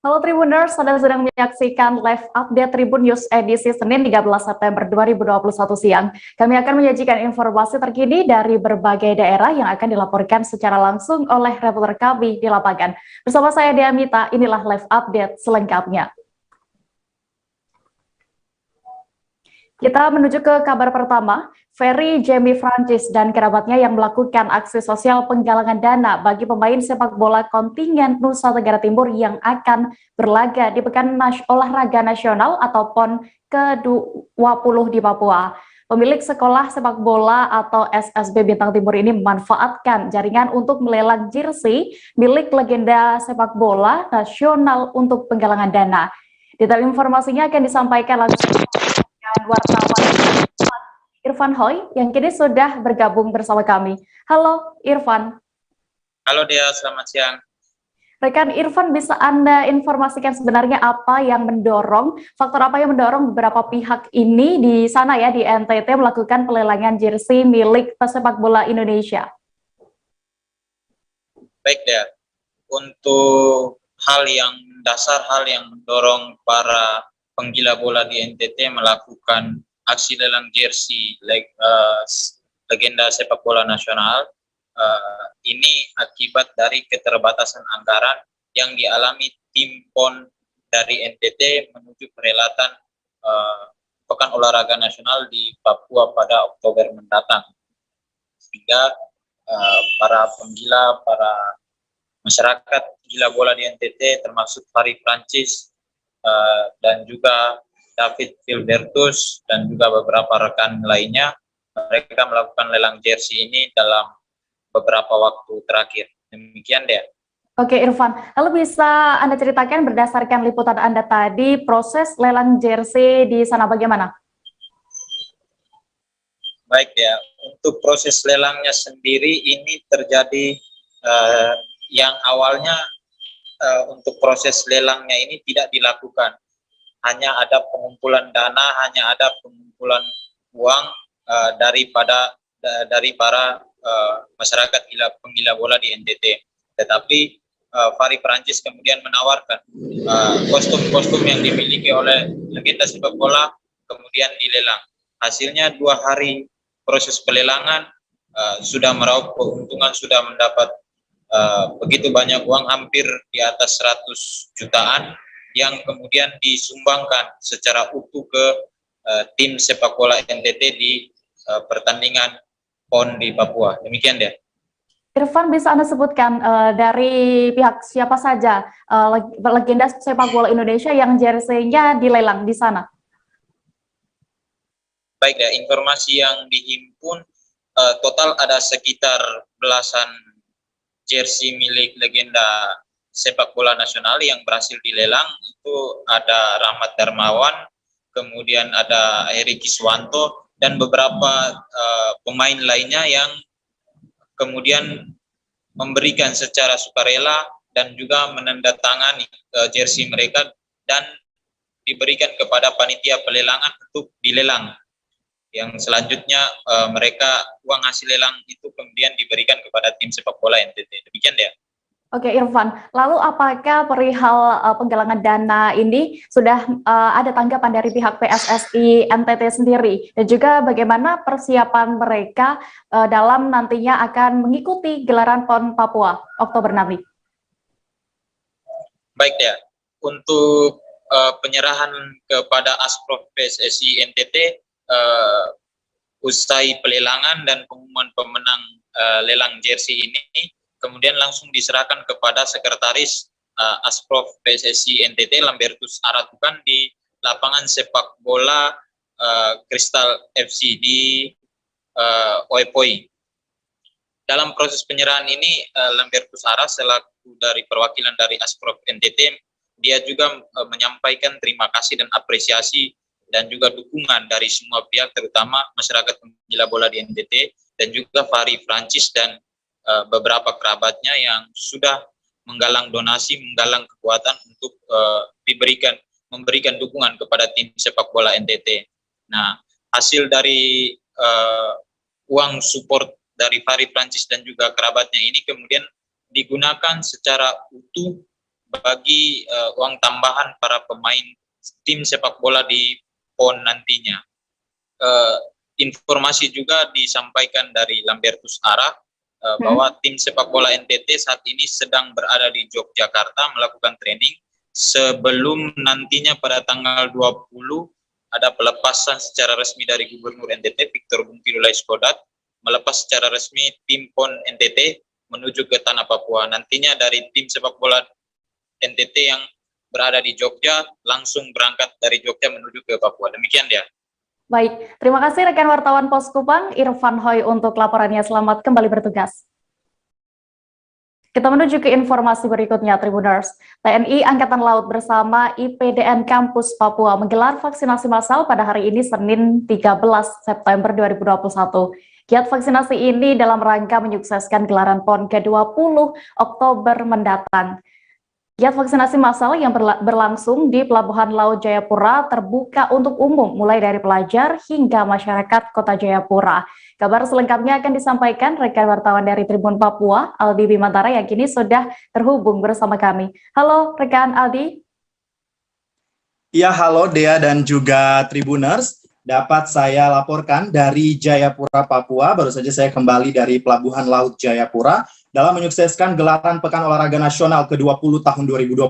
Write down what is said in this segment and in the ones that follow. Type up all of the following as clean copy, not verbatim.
Halo Tribuners, Anda sedang menyaksikan live update Tribun News edisi Senin 13 September 2021 siang. Kami akan menyajikan informasi terkini dari berbagai daerah yang akan dilaporkan secara langsung oleh reporter kami di lapangan. Bersama saya Dea Mita, inilah live update selengkapnya. Kita menuju ke kabar pertama. Ferry Jamie Francis dan kerabatnya yang melakukan aksi sosial penggalangan dana bagi pemain sepak bola kontingen Nusa Tenggara Timur yang akan berlaga di Pekan Olahraga Nasional atau PON ke-20 di Papua. Pemilik sekolah sepak bola atau SSB Bintang Timur ini memanfaatkan jaringan untuk melelang jersey milik legenda sepak bola nasional untuk penggalangan dana. Detail informasinya akan disampaikan langsung dengan wartawan Irfan Hoy yang kini sudah bergabung bersama kami. Halo Irfan. Halo Dea, selamat siang. Rekan Irfan, bisa Anda informasikan sebenarnya faktor apa yang mendorong beberapa pihak ini di sana ya, di NTT melakukan pelelangan jersey milik pesepak bola Indonesia? Baik Dea, untuk hal yang mendorong para penggila bola di NTT melakukan aksi lelang jersey legenda sepak bola nasional, ini akibat dari keterbatasan anggaran yang dialami tim PON dari NTT menuju perhelatan Pekan Olahraga Nasional di Papua pada Oktober mendatang, sehingga para masyarakat gila bola di NTT termasuk Fari Francis dan juga David Filbertus dan juga beberapa rekan lainnya, mereka melakukan lelang jersey ini dalam beberapa waktu terakhir. Demikian deh. Oke Irfan, lalu bisa Anda ceritakan berdasarkan liputan Anda tadi, proses lelang jersey di sana bagaimana? Baik ya, untuk proses lelangnya sendiri ini terjadi yang awalnya untuk proses lelangnya ini tidak dilakukan. Hanya ada pengumpulan dana, hanya ada pengumpulan uang dari para masyarakat penggila bola di NTT. Tetapi Fari Perancis kemudian menawarkan kostum-kostum yang dimiliki oleh legenda sepak bola kemudian dilelang. Hasilnya 2 hari proses pelelangan sudah meraup keuntungan, sudah mendapat begitu banyak uang, hampir di atas 100 jutaan yang kemudian disumbangkan secara utuh ke tim sepak bola NTT di pertandingan PON di Papua. Demikian deh. Irfan, bisa Anda sebutkan dari pihak siapa saja legenda sepak bola Indonesia yang jersey-nya dilelang di sana? Baik ya, informasi yang dihimpun total ada sekitar belasan jersey milik legenda sepak bola nasional yang berhasil dilelang. Itu ada Rahmat Darmawan, kemudian ada Heri Kiswanto, dan beberapa pemain lainnya yang kemudian memberikan secara sukarela dan juga menandatangani jersey mereka dan diberikan kepada panitia pelelangan untuk dilelang. Yang selanjutnya uang hasil lelang itu kemudian diberikan kepada tim sepak bola NTT. Demikian ya. Oke Irfan, lalu apakah perihal penggalangan dana ini sudah ada tanggapan dari pihak PSSI NTT sendiri, dan juga bagaimana persiapan mereka dalam nantinya akan mengikuti gelaran PON Papua Oktober nanti? Baik ya, untuk penyerahan kepada Asprof PSSI NTT usai pelelangan dan pengumuman pemenang lelang jersey ini kemudian langsung diserahkan kepada Sekretaris Asprof PSSI NTT Lambertus Aratukan di lapangan sepak bola Kristal FC di Oepoi. Dalam proses penyerahan ini Lambertus Ara selaku dari perwakilan dari Asprof NTT, dia juga menyampaikan terima kasih dan apresiasi dan juga dukungan dari semua pihak, terutama masyarakat penggila bola di NTT dan juga Fari Francis dan beberapa kerabatnya yang sudah menggalang donasi, menggalang kekuatan untuk memberikan dukungan kepada tim sepak bola NTT. Nah, hasil dari uang support dari Fari Francis dan juga kerabatnya ini kemudian digunakan secara utuh bagi uang tambahan para pemain tim sepak bola di PON nantinya. Informasi juga disampaikan dari Lambertus Ara bahwa tim sepak bola NTT saat ini sedang berada di Yogyakarta melakukan training sebelum nantinya pada tanggal 20 ada pelepasan secara resmi dari Gubernur NTT Victor Bungkulu Laiskodat melepas secara resmi tim PON NTT menuju ke tanah Papua. Nantinya dari tim sepak bola NTT yang berada di Jogja langsung berangkat dari Jogja menuju ke Papua. Demikian dia. Baik, terima kasih rekan wartawan Pos Kupang, Irfan Hoy untuk laporannya. Selamat kembali bertugas. Kita menuju ke informasi berikutnya, Tribuners. TNI Angkatan Laut bersama IPDN Kampus Papua menggelar vaksinasi massal pada hari ini Senin 13 September 2021. Giat vaksinasi ini dalam rangka menyukseskan gelaran PON ke-20 Oktober mendatang. Giat vaksinasi massal yang berlangsung di Pelabuhan Laut Jayapura terbuka untuk umum mulai dari pelajar hingga masyarakat Kota Jayapura. Kabar selengkapnya akan disampaikan rekan wartawan dari Tribun Papua, Aldi Bimantara yang kini sudah terhubung bersama kami. Halo rekan Aldi. Ya, halo Dea dan juga Tribuners. Dapat saya laporkan dari Jayapura, Papua. Baru saja saya kembali dari Pelabuhan Laut Jayapura. Dalam menyukseskan gelaran Pekan Olahraga Nasional ke-20 tahun 2021,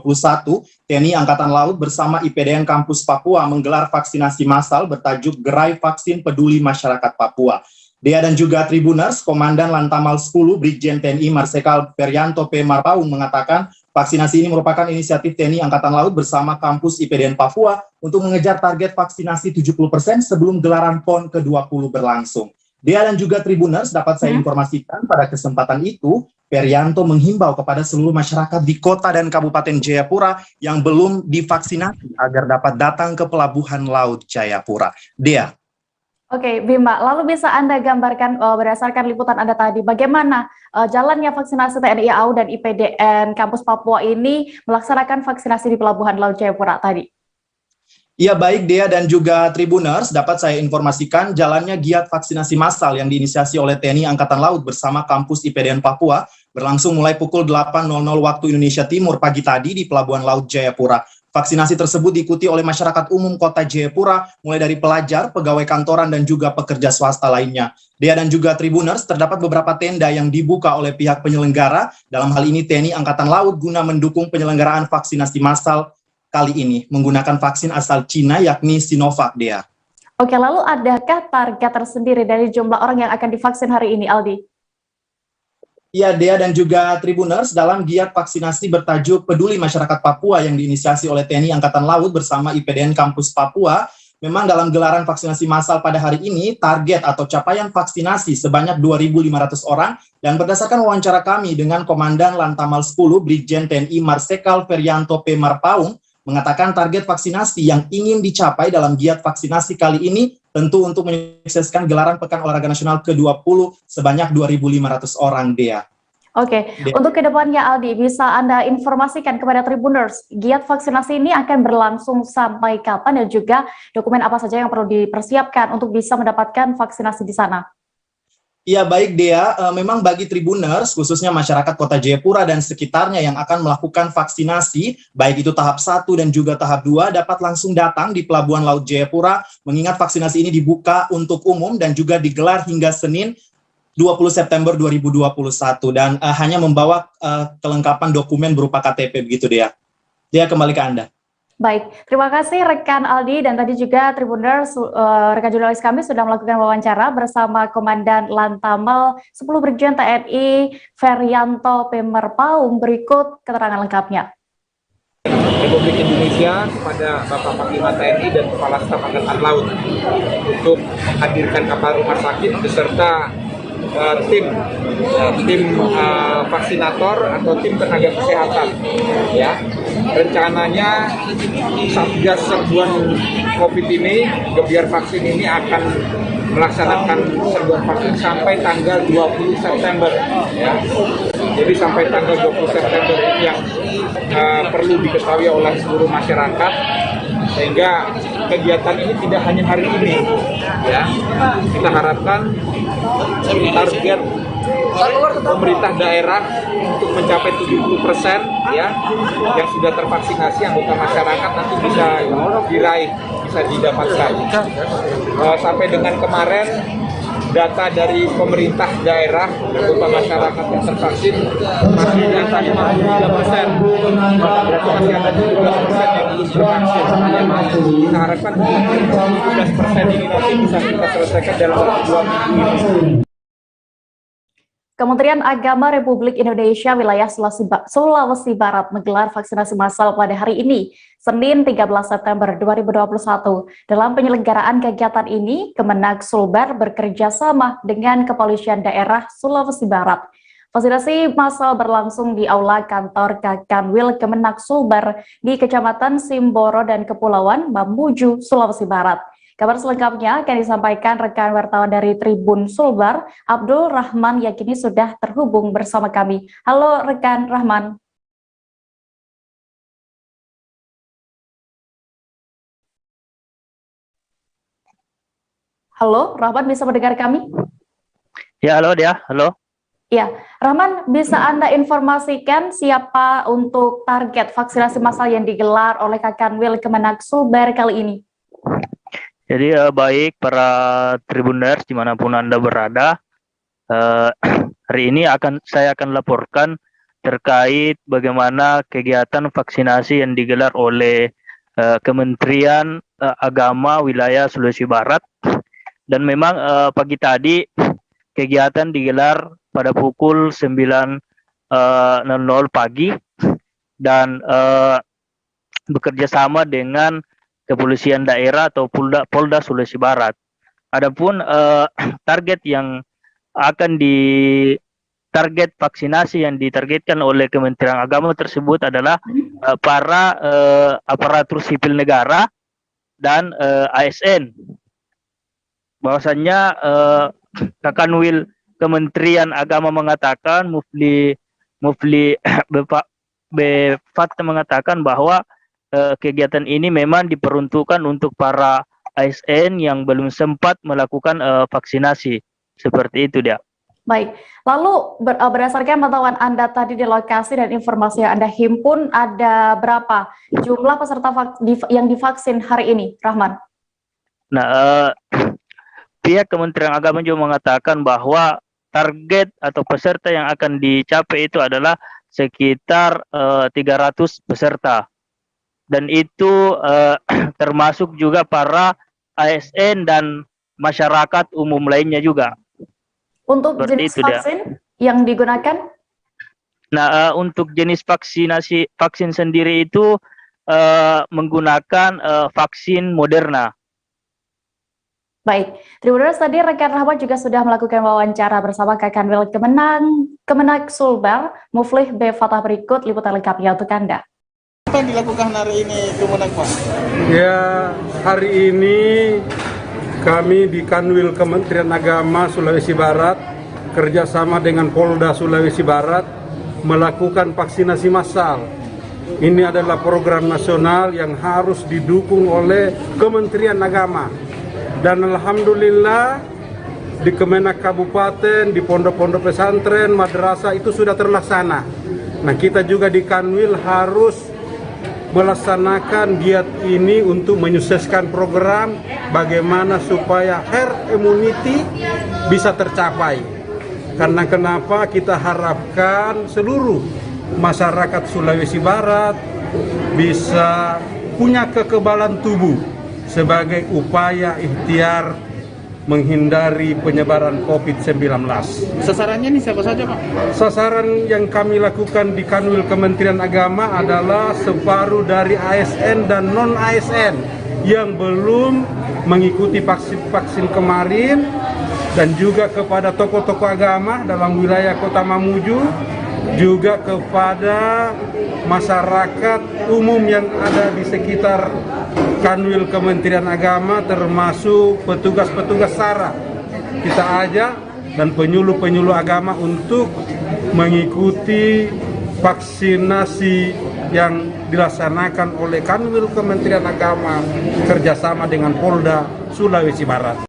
TNI Angkatan Laut bersama IPDN Kampus Papua menggelar vaksinasi massal bertajuk Gerai Vaksin Peduli Masyarakat Papua. Dea dan juga Tribuners, Komandan Lantamal 10 Brigjen TNI Marsikal Ferianto P. Marpaung mengatakan vaksinasi ini merupakan inisiatif TNI Angkatan Laut bersama Kampus IPDN Papua untuk mengejar target vaksinasi 70% sebelum gelaran PON ke-20 berlangsung. Dea dan juga Tribuners, dapat saya informasikan pada kesempatan itu, Ferianto menghimbau kepada seluruh masyarakat di kota dan Kabupaten Jayapura yang belum divaksinasi agar dapat datang ke Pelabuhan Laut Jayapura. Dea. Oke, Bima, lalu bisa Anda gambarkan berdasarkan liputan Anda tadi, bagaimana jalannya vaksinasi TNI AU dan IPDN Kampus Papua ini melaksanakan vaksinasi di Pelabuhan Laut Jayapura tadi? Ya, baik Dea dan juga Tribuners, dapat saya informasikan jalannya giat vaksinasi massal yang diinisiasi oleh TNI Angkatan Laut bersama Kampus IPDN Papua berlangsung mulai pukul 8.00 waktu Indonesia Timur pagi tadi di Pelabuhan Laut Jayapura. Vaksinasi tersebut diikuti oleh masyarakat umum Kota Jayapura, mulai dari pelajar, pegawai kantoran, dan juga pekerja swasta lainnya. Dea dan juga Tribuners, terdapat beberapa tenda yang dibuka oleh pihak penyelenggara, dalam hal ini TNI Angkatan Laut guna mendukung penyelenggaraan vaksinasi massal kali ini, menggunakan vaksin asal Cina yakni Sinovac, Dea. Oke, lalu adakah target tersendiri dari jumlah orang yang akan divaksin hari ini, Aldi? Ya, Dea dan juga Tribuners, dalam giat vaksinasi bertajuk Peduli Masyarakat Papua yang diinisiasi oleh TNI Angkatan Laut bersama IPDN Kampus Papua, memang dalam gelaran vaksinasi massal pada hari ini, target atau capaian vaksinasi sebanyak 2.500 orang, dan berdasarkan wawancara kami dengan Komandan Lantamal 10 Brigjen TNI Marsikal Ferianto P. Marpaung, mengatakan target vaksinasi yang ingin dicapai dalam giat vaksinasi kali ini tentu untuk menyukseskan gelaran Pekan Olahraga Nasional ke-20 sebanyak 2.500 orang, Dea. Oke, untuk kedepannya Aldi, bisa Anda informasikan kepada Tribuners, giat vaksinasi ini akan berlangsung sampai kapan dan juga dokumen apa saja yang perlu dipersiapkan untuk bisa mendapatkan vaksinasi di sana? Ya, baik Dea, memang bagi Tribuners, khususnya masyarakat Kota Jayapura dan sekitarnya yang akan melakukan vaksinasi, baik itu tahap 1 dan juga tahap 2, dapat langsung datang di Pelabuhan Laut Jayapura, mengingat vaksinasi ini dibuka untuk umum dan juga digelar hingga Senin 20 September 2021, dan hanya membawa kelengkapan dokumen berupa KTP begitu, Dea. Dea, kembali ke Anda. Baik, terima kasih rekan Aldi, dan tadi juga Tribuners, rekan jurnalis kami sudah melakukan wawancara bersama Komandan Lantamal 10 Brigjen TNI Ferianto P. Marpaung. Berikut keterangan lengkapnya. Republik Indonesia kepada Bapak Panglima TNI dan Kepala Staf Angkatan Laut untuk menghadirkan kapal rumah sakit beserta tim vaksinator atau tim tenaga kesehatan, ya. Rencananya Satgas Serbuan COVID ini, Gebiar Vaksin ini akan melaksanakan serbuan vaksin sampai tanggal 20 September, ya. Jadi sampai tanggal 20 September ini yang perlu diketahui oleh seluruh masyarakat, sehingga kegiatan ini tidak hanya hari ini, ya. Kita harapkan target pemerintah daerah untuk mencapai 70% ya yang sudah tervaksinasi, anggota masyarakat nanti bisa diraih, bisa didapatkan. Sampai dengan kemarin data dari pemerintah daerah anggota masyarakat yang tervaksin masih di angka 53%. Berarti masih ada 17% yang belum tervaksin. Kita harapkan 17% ini nanti bisa kita selesaikan dalam waktu 2 minggu ini. Kementerian Agama Republik Indonesia wilayah Sulawesi Barat menggelar vaksinasi massal pada hari ini, Senin 13 September 2021. Dalam penyelenggaraan kegiatan ini, Kemenak Sulbar bekerja sama dengan Kepolisian Daerah Sulawesi Barat. Vaksinasi massal berlangsung di Aula Kantor Kakanwil Kemenak Sulbar di Kecamatan Simboro dan Kepulauan Mamuju, Sulawesi Barat. Kabar selengkapnya akan disampaikan rekan wartawan dari Tribun Sulbar, Abdul Rahman, yang kini sudah terhubung bersama kami. Halo rekan Rahman. Halo, Rahman, bisa mendengar kami? Ya, halo dia, halo. Ya, Rahman, bisa Anda informasikan siapa untuk target vaksinasi massal yang digelar oleh Kakanwil Kemenak Sulbar kali ini? Jadi baik para Tribuners dimanapun Anda berada, hari ini saya akan laporkan terkait bagaimana kegiatan vaksinasi yang digelar oleh Kementerian Agama wilayah Sulawesi Barat. Dan memang pagi tadi kegiatan digelar pada pukul 9.00 pagi dan bekerja sama dengan Kepolisian Daerah atau Polda Sulawesi Barat. Adapun target yang akan target vaksinasi yang ditargetkan oleh Kementerian Agama tersebut adalah para aparatur sipil negara dan ASN. Bahwasannya Kakanwil Kementerian Agama mengatakan, Mufli Befat mengatakan bahwa kegiatan ini memang diperuntukkan untuk para ASN yang belum sempat melakukan vaksinasi. Seperti itu dia. Baik, lalu berdasarkan pantauan Anda tadi di lokasi dan informasi yang Anda himpun, ada berapa jumlah peserta yang divaksin hari ini, Rahman? Nah, pihak Kementerian Agama juga mengatakan bahwa target atau peserta yang akan dicapai itu adalah sekitar 300 peserta. Dan itu termasuk juga para ASN dan masyarakat umum lainnya juga. Untuk seperti jenis itu, vaksin yang digunakan? Nah, untuk jenis vaksin sendiri itu menggunakan vaksin Moderna. Baik, Tribuners, tadi rekan Rahmat juga sudah melakukan wawancara bersama Kakanwil Kemenak Sulbar, Muflih B. Fatah. Berikut liputan lengkapnya untuk Anda. Apa yang dilakukan hari ini Kemenak, Pak? Ya, hari ini kami di Kanwil Kementerian Agama Sulawesi Barat kerjasama dengan Polda Sulawesi Barat melakukan vaksinasi massal. Ini adalah program nasional yang harus didukung oleh Kementerian Agama. Dan alhamdulillah di Kemenak Kabupaten, di pondok-pondok pesantren, madrasah itu sudah terlaksana. Nah, kita juga di Kanwil harus melaksanakan giat ini untuk menyukseskan program bagaimana supaya herd immunity bisa tercapai. Karena kenapa kita harapkan seluruh masyarakat Sulawesi Barat bisa punya kekebalan tubuh sebagai upaya ikhtiar menghindari penyebaran COVID-19. Sasarannya ini siapa saja, Pak? Sasaran yang kami lakukan di Kanwil Kementerian Agama adalah separuh dari ASN dan non-ASN yang belum mengikuti vaksin kemarin, dan juga kepada tokoh-tokoh agama dalam wilayah Kota Mamuju, juga kepada masyarakat umum yang ada di sekitar Kanwil Kementerian Agama, termasuk petugas-petugas SARA. Kita ajak dan penyuluh-penyuluh agama untuk mengikuti vaksinasi yang dilaksanakan oleh Kanwil Kementerian Agama kerjasama dengan Polda Sulawesi Barat.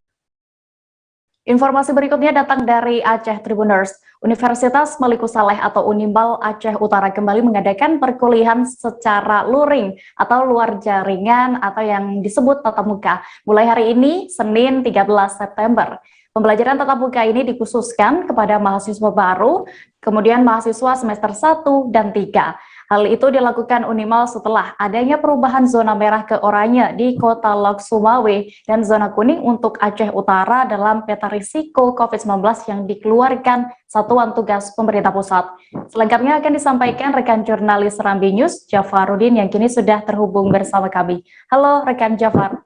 Informasi berikutnya datang dari Aceh, Tribuners. Universitas Maliku Saleh atau Unimal Aceh Utara kembali mengadakan perkuliahan secara luring atau luar jaringan atau yang disebut tatap muka mulai hari ini, Senin 13 September. Pembelajaran tatap muka ini dikhususkan kepada mahasiswa baru, kemudian mahasiswa semester 1 dan 3. Hal itu dilakukan Unimal setelah adanya perubahan zona merah ke oranye di Kota Lok Sumawe dan zona kuning untuk Aceh Utara dalam peta risiko COVID-19 yang dikeluarkan Satuan Tugas Pemerintah Pusat. Selengkapnya akan disampaikan rekan jurnalis Serambi News, Jafarudin, yang kini sudah terhubung bersama kami. Halo rekan Jafar.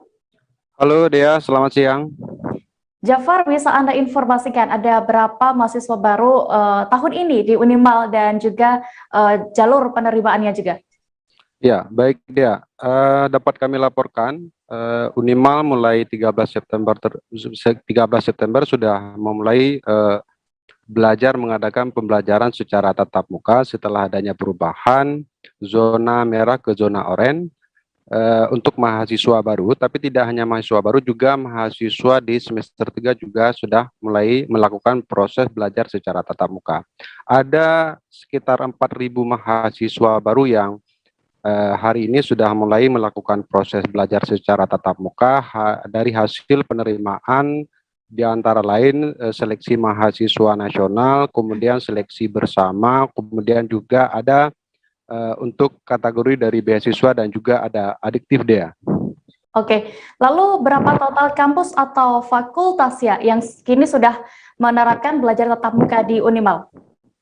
Halo Dea, selamat siang. Jafar, bisa Anda informasikan ada berapa mahasiswa baru tahun ini di Unimal dan juga jalur penerimaannya juga? Ya, baik Dea. Dapat kami laporkan, Unimal mulai 13 September sudah memulai belajar mengadakan pembelajaran secara tatap muka setelah adanya perubahan zona merah ke zona oranye. Untuk mahasiswa baru, tapi tidak hanya mahasiswa baru, juga mahasiswa di semester 3 juga sudah mulai melakukan proses belajar secara tatap muka. Ada sekitar 4.000 mahasiswa baru yang hari ini sudah mulai melakukan proses belajar secara tatap muka dari hasil penerimaan di antara lain seleksi mahasiswa nasional, kemudian seleksi bersama, kemudian juga ada untuk kategori dari beasiswa dan juga ada adiktif Dea. Oke, lalu berapa total kampus atau fakultas ya yang kini sudah menerapkan belajar tatap muka di Unimal?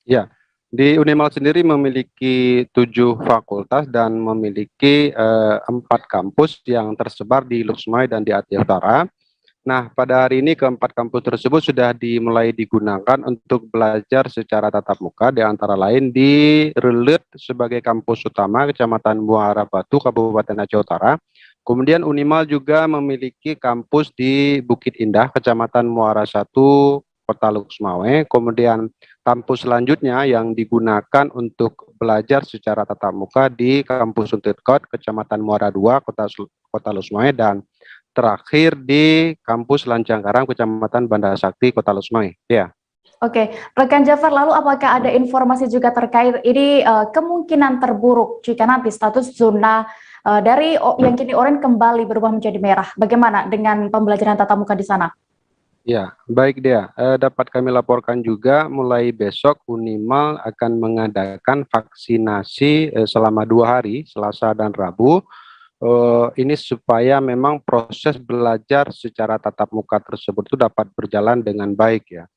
Ya, di Unimal sendiri memiliki 7 fakultas dan memiliki 4 kampus yang tersebar di Lok Sumawe dan di Aceh Utara. Nah, pada hari ini keempat kampus tersebut sudah dimulai digunakan untuk belajar secara tatap muka, di antara lain di Relet sebagai kampus utama Kecamatan Muara Batu, Kabupaten Aceh Utara. Kemudian Unimal juga memiliki kampus di Bukit Indah, Kecamatan Muara 1, Kota Lok Sumawe. Kemudian kampus selanjutnya yang digunakan untuk belajar secara tatap muka di kampus Untitkot, Kecamatan Muara 2, Kota Lok Sumawe, dan terakhir di kampus Lancangkarang, Kecamatan Banda Sakti, Kota Lok Sumawe. Ya. Oke, rekan Jafar, lalu apakah ada informasi juga terkait ini kemungkinan terburuk jika nanti status zona dari yang kini oranye kembali berubah menjadi merah? Bagaimana dengan pembelajaran tatap muka di sana? Ya, baik Dea. Dapat kami laporkan juga mulai besok Unimal akan mengadakan vaksinasi selama 2 hari, Selasa dan Rabu. Ini supaya memang proses belajar secara tatap muka tersebut itu dapat berjalan dengan baik ya.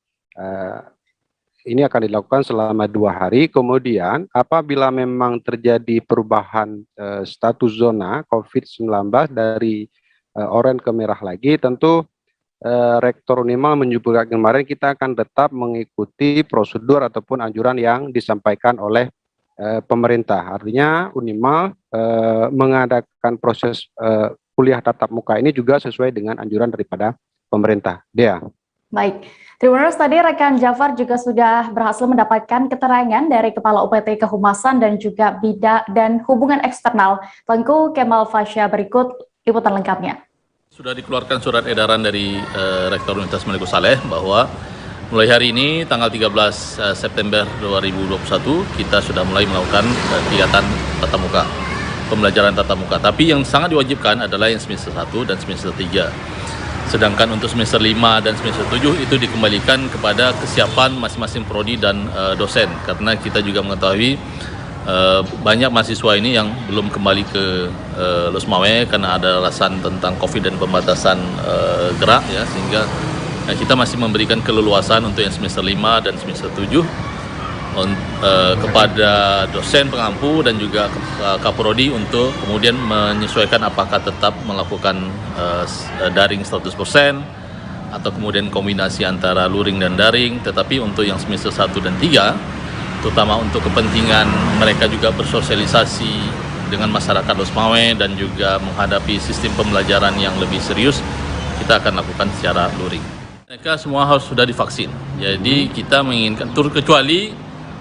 Ini akan dilakukan selama 2 hari. Kemudian apabila memang terjadi perubahan status zona COVID-19 dari oranye ke merah lagi, tentu Rektor Unimal menyebutkan kemarin kita akan tetap mengikuti prosedur ataupun anjuran yang disampaikan oleh pemerintah. Artinya Unimal mengadakan proses kuliah tatap muka ini juga sesuai dengan anjuran daripada pemerintah. Dea. Baik, Tribuners, tadi rekan Jafar juga sudah berhasil mendapatkan keterangan dari Kepala UPT Kehumasan dan juga Bidang dan Hubungan Eksternal, Tengku Kemal Fasya. Berikut liputan lengkapnya. Sudah dikeluarkan surat edaran dari Rektor Universitas Maliku Saleh bahwa mulai hari ini, tanggal 13 September 2021, kita sudah mulai melakukan kegiatan tatap muka, pembelajaran tatap muka. Tapi yang sangat diwajibkan adalah yang semester 1 dan semester 3. Sedangkan untuk semester 5 dan semester 7 itu dikembalikan kepada kesiapan masing-masing prodi dan dosen. Karena kita juga mengetahui banyak mahasiswa ini yang belum kembali ke Lok Sumawe karena ada alasan tentang COVID dan pembatasan gerak ya, sehingga kita masih memberikan keleluasan untuk yang semester 5 dan semester 7 kepada dosen pengampu dan juga Kaprodi untuk kemudian menyesuaikan apakah tetap melakukan daring 100% atau kemudian kombinasi antara luring dan daring. Tetapi untuk yang semester 1 dan 3, terutama untuk kepentingan mereka juga bersosialisasi dengan masyarakat Lok Sumawe dan juga menghadapi sistem pembelajaran yang lebih serius, kita akan lakukan secara luring. Mereka semua harus sudah divaksin. Jadi kita menginginkan kecuali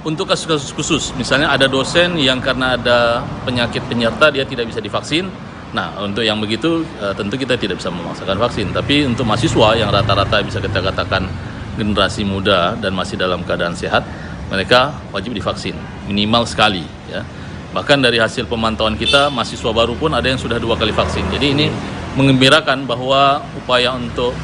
untuk kasus-kasus khusus. Misalnya ada dosen yang karena ada penyakit penyerta dia tidak bisa divaksin. Nah, untuk yang begitu tentu kita tidak bisa memaksakan vaksin. Tapi untuk mahasiswa yang rata-rata bisa kita katakan generasi muda dan masih dalam keadaan sehat, mereka wajib divaksin minimal sekali ya. Bahkan dari hasil pemantauan kita, mahasiswa baru pun ada yang sudah 2 kali vaksin. Jadi ini menggembirakan bahwa upaya untuk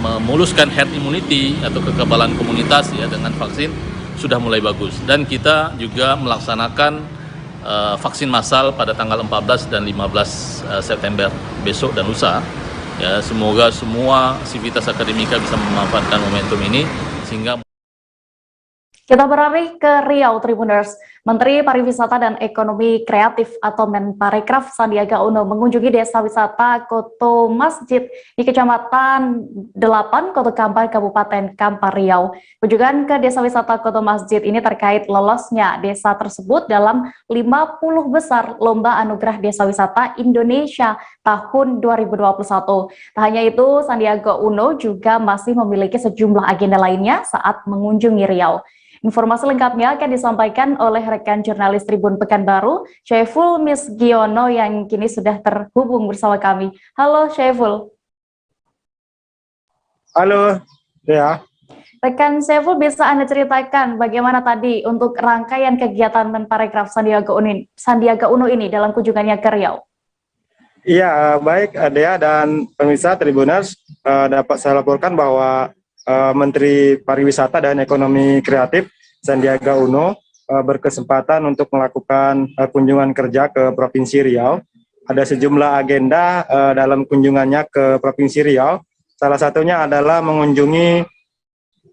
memuluskan herd immunity atau kekebalan komunitas ya dengan vaksin sudah mulai bagus. Dan kita juga melaksanakan vaksin massal pada tanggal 14 dan 15 September besok dan lusa. Ya, semoga semua sivitas akademika bisa memanfaatkan momentum ini sehingga. Kita beralih ke Riau, Tribuners. Menteri Pariwisata dan Ekonomi Kreatif atau Menparekraf Sandiaga Uno mengunjungi desa wisata Koto Masjid di Kecamatan 8, Koto Kampar, Kabupaten Kampar, Riau. Kunjungan ke desa wisata Koto Masjid ini terkait lolosnya desa tersebut dalam 50 besar Lomba Anugerah Desa Wisata Indonesia tahun 2021. Tak hanya itu, Sandiaga Uno juga masih memiliki sejumlah agenda lainnya saat mengunjungi Riau. Informasi lengkapnya akan disampaikan oleh rekan jurnalis Tribun Pekanbaru, Syaiful Misgiono yang kini sudah terhubung bersama kami. Halo Syaiful. Halo, ya. Rekan Syaiful, bisa Anda ceritakan bagaimana tadi untuk rangkaian kegiatan Menparekraf Sandiaga Uno ini dalam kunjungannya ke Riau? Iya, baik Dea dan pemirsa Tribuners, dapat saya laporkan bahwa Menteri Pariwisata dan Ekonomi Kreatif Sandiaga Uno berkesempatan untuk melakukan kunjungan kerja ke Provinsi Riau. Ada sejumlah agenda dalam kunjungannya ke Provinsi Riau. Salah satunya adalah mengunjungi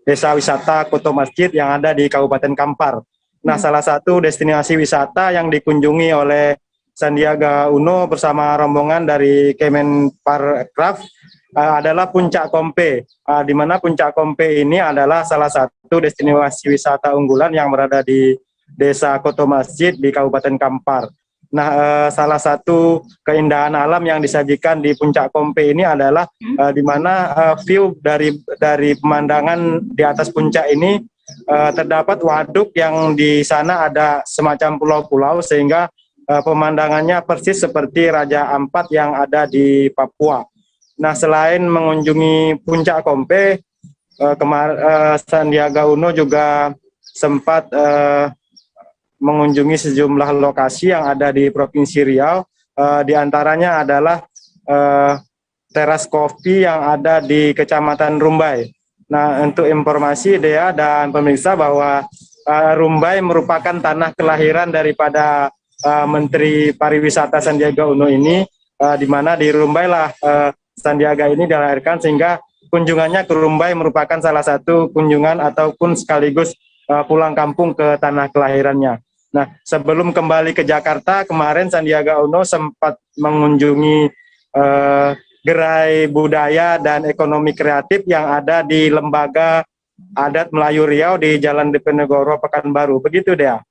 desa wisata Koto Masjid yang ada di Kabupaten Kampar. Nah, salah satu destinasi wisata yang dikunjungi oleh Sandiaga Uno bersama rombongan dari Kemenparekraf adalah Puncak Kompe, di mana Puncak Kompe ini adalah salah satu destinasi wisata unggulan yang berada di Desa Koto Masjid di Kabupaten Kampar. Nah, salah satu keindahan alam yang disajikan di Puncak Kompe ini adalah di mana view dari pemandangan di atas puncak ini terdapat waduk yang di sana ada semacam pulau-pulau sehingga pemandangannya persis seperti Raja Ampat yang ada di Papua. Nah, selain mengunjungi Puncak Kompe, Sandiaga Uno juga sempat mengunjungi sejumlah lokasi yang ada di Provinsi Riau. Di antaranya adalah teras kopi yang ada di Kecamatan Rumbai. Nah, untuk informasi Dea dan pemirsa bahwa Rumbai merupakan tanah kelahiran daripada Menteri Pariwisata Sandiaga Uno ini, di mana di Rumbai lah Sandiaga ini dilahirkan, sehingga kunjungannya ke Rumbai merupakan salah satu kunjungan ataupun sekaligus pulang kampung ke tanah kelahirannya. Nah, sebelum kembali ke Jakarta, kemarin Sandiaga Uno sempat mengunjungi gerai budaya dan ekonomi kreatif yang ada di Lembaga Adat Melayu Riau di Jalan Diponegoro, Pekanbaru. Begitu, Dea.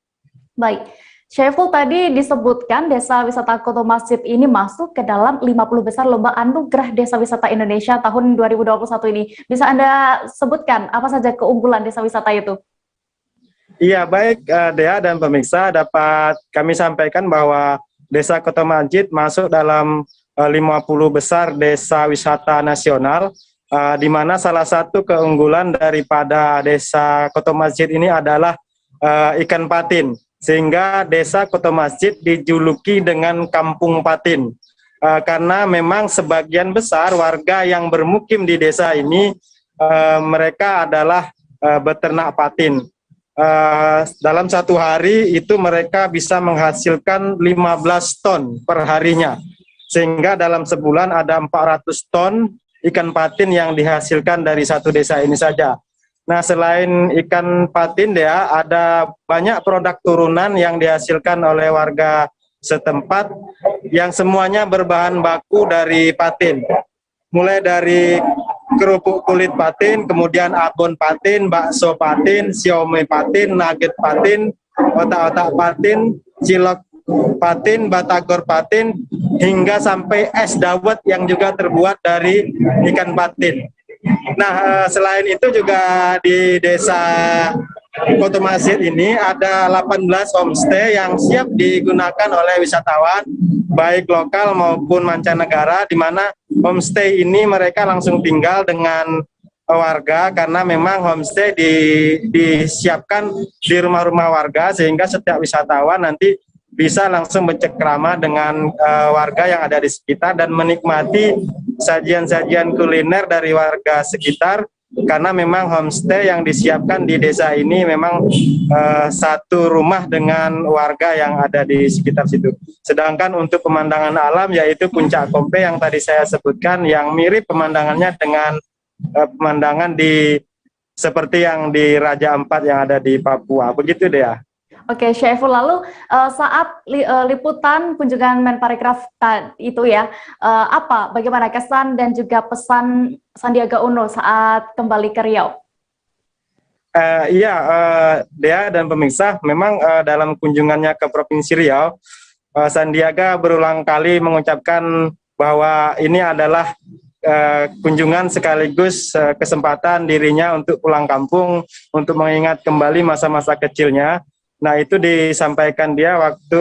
Baik. Syaiful, tadi disebutkan desa wisata Koto Masjid ini masuk ke dalam 50 besar Lomba Anugerah Desa Wisata Indonesia tahun 2021 ini. Bisa Anda sebutkan apa saja keunggulan desa wisata itu? Iya, baik Dea dan pemirsa, dapat kami sampaikan bahwa Desa Koto Masjid masuk dalam 50 besar desa wisata nasional, di mana salah satu keunggulan daripada Desa Koto Masjid ini adalah ikan patin. Sehingga Desa Koto Masjid dijuluki dengan Kampung Patin, karena memang sebagian besar warga yang bermukim di desa ini mereka adalah beternak patin. Dalam satu hari itu mereka bisa menghasilkan 15 ton per harinya, sehingga dalam sebulan ada 400 ton ikan patin yang dihasilkan dari satu desa ini saja. Nah, selain ikan patin, Dea, ada banyak produk turunan yang dihasilkan oleh warga setempat yang semuanya berbahan baku dari patin. Mulai dari kerupuk kulit patin, kemudian abon patin, bakso patin, siomay patin, nugget patin, otak-otak patin, cilok patin, batagor patin, hingga sampai es dawet yang juga terbuat dari ikan patin. Nah, selain itu juga di Desa Koto Masjid ini ada 18 homestay yang siap digunakan oleh wisatawan, baik lokal maupun mancanegara, di mana homestay ini mereka langsung tinggal dengan warga, karena memang homestay disiapkan di rumah-rumah warga sehingga setiap wisatawan nanti bisa langsung bercengkrama dengan warga yang ada di sekitar dan menikmati sajian-sajian kuliner dari warga sekitar, karena memang homestay yang disiapkan di desa ini memang satu rumah dengan warga yang ada di sekitar situ. Sedangkan untuk pemandangan alam yaitu Puncak Kompe yang tadi saya sebutkan, yang mirip pemandangannya dengan pemandangan seperti yang di Raja Ampat yang ada di Papua. Begitu deh ya. Oke, Syaiful, lalu saat liputan kunjungan Menparekraf itu ya, bagaimana kesan dan juga pesan Sandiaga Uno saat kembali ke Riau? Dea dan pemirsa, memang dalam kunjungannya ke Provinsi Riau, Sandiaga berulang kali mengucapkan bahwa ini adalah kunjungan sekaligus kesempatan dirinya untuk pulang kampung, untuk mengingat kembali masa-masa kecilnya. Nah, itu disampaikan dia waktu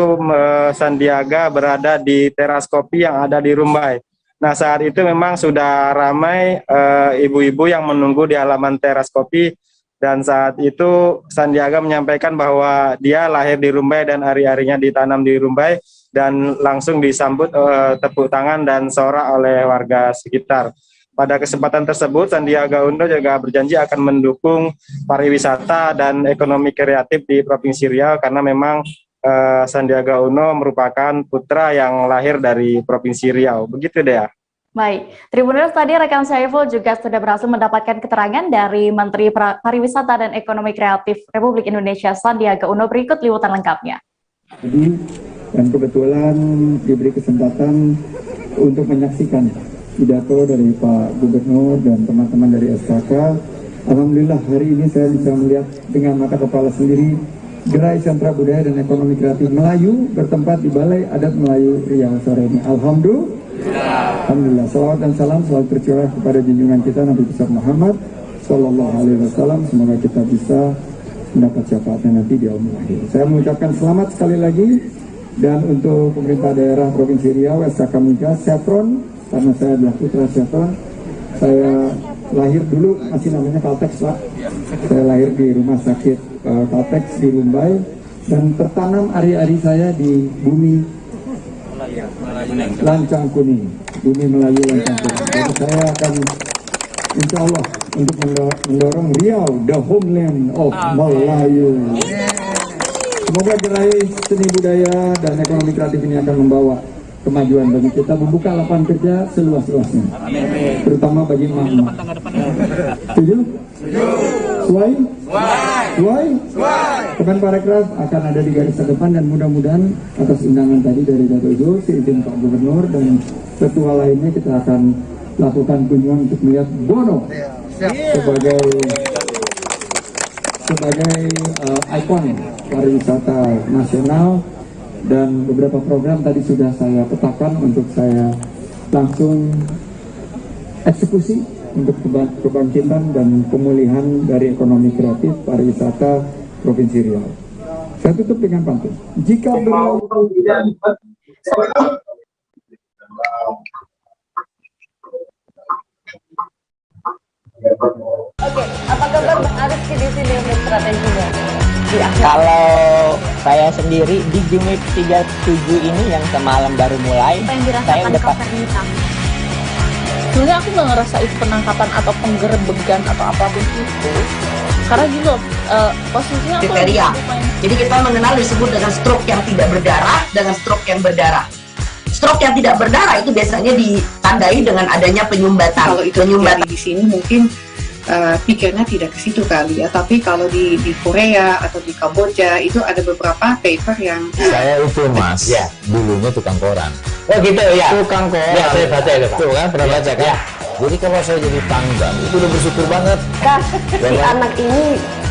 Sandiaga berada di teras kopi yang ada di Rumbai. Nah, saat itu memang sudah ramai ibu-ibu yang menunggu di halaman teras kopi, dan saat itu Sandiaga menyampaikan bahwa dia lahir di Rumbai dan hari-harinya ditanam di Rumbai, dan langsung disambut tepuk tangan dan sorak oleh warga sekitar. Pada kesempatan tersebut, Sandiaga Uno juga berjanji akan mendukung pariwisata dan ekonomi kreatif di Provinsi Riau, karena memang Sandiaga Uno merupakan putra yang lahir dari Provinsi Riau. Begitu deh ya. Baik, Tribuners, tadi rekan Syaiful juga sudah berhasil mendapatkan keterangan dari Menteri Pariwisata dan Ekonomi Kreatif Republik Indonesia Sandiaga Uno. Berikut liputan lengkapnya. Jadi, dan kebetulan diberi kesempatan untuk menyaksikan pidato dari Pak Gubernur dan teman-teman dari SKK. Alhamdulillah hari ini saya bisa melihat dengan mata kepala sendiri Gerai Sentra Budaya dan Ekonomi Kreatif Melayu bertempat di Balai Adat Melayu Riau sore ini. Alhamdulillah. Salawat dan salam selalu tercurah kepada junjungan kita Nabi besar Muhammad Sallallahu Alaihi Wasallam. Semoga kita bisa mendapat syafaatnya nanti di yaumul akhir. Saya mengucapkan selamat sekali lagi, dan untuk pemerintah daerah Provinsi Riau, SKK Migas, Chevron, karena saya adalah putra Chevron, saya lahir dulu masih namanya Caltex, Pak. Saya lahir di rumah sakit Caltex di Rumbai, dan tertanam ari-ari saya di bumi Lancang Kuning, bumi Melayu Lancang Kuning. Jadi saya akan insya Allah untuk mendorong Riau, the homeland of Melayu. Semoga gerai seni budaya dan ekonomi kreatif ini akan membawa kemajuan bagi kita, membuka lapangan kerja seluas-luasnya, terutama bagi emak-emak. Setuju? Suai? Kemenparekraf akan ada di garis terdepan, dan mudah-mudahan atas undangan tadi dari Dato' Zul, seizin Pak Gubernur dan ketua lainnya, kita akan lakukan kunjungan untuk melihat Bono sebagai ikon pariwisata nasional. Dan beberapa program tadi sudah saya petakan untuk saya langsung eksekusi untuk kebangkitan dan pemulihan dari ekonomi kreatif pariwisata Provinsi Riau. Saya tutup dengan pantun. Jika berlalu Oke, apa kabar Bang Arif di sini untuk strateginya? Kalau saya sendiri di Jumit 37 ini yang semalam baru mulai, saya udah pasti. Sebenarnya aku nggak ngerasa itu penangkapan atau penggerbegan atau apapun itu, karena gitu posisinya aku kriteria. Jadi kita mengenal disebut dengan stroke yang tidak berdarah dengan stroke yang berdarah. Stroke yang tidak berdarah itu biasanya ditandai dengan adanya penyumbatan. Kalau itu penyumbatan di sini mungkin pikirnya tidak ke situ kali ya, tapi kalau di Korea atau di Kamboja itu ada beberapa paper yang saya itu mas, ya dulunya tukang koran. Oh gitu ya, tukang koran. Ya saya baca itu Pak. Tuh kan pernah baca kan? Ya. Jadi kalau saya jadi pangdam itu udah bersyukur banget. Si anak ini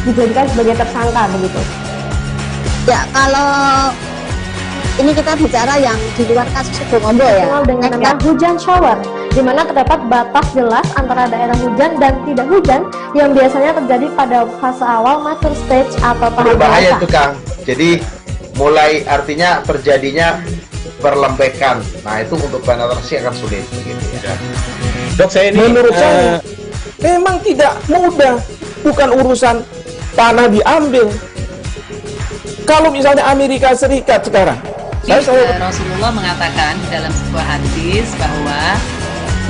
dijadikan sebagai tersangka begitu. Ya kalau ini kita bicara yang di luar kasus Sibolombo ya. Dengan nama hujan shower, di mana terdapat batas jelas antara daerah hujan dan tidak hujan yang biasanya terjadi pada fase awal mature stage atau tahap berbahaya itu Kang. Jadi mulai artinya terjadinya perlembekan. Nah itu untuk penetrasi akan sulit begitu ya. Dok, saya ini memang tidak mudah, bukan urusan tanah diambil. Kalau misalnya Amerika Serikat sekarang, Rasulullah mengatakan dalam sebuah hadis bahwa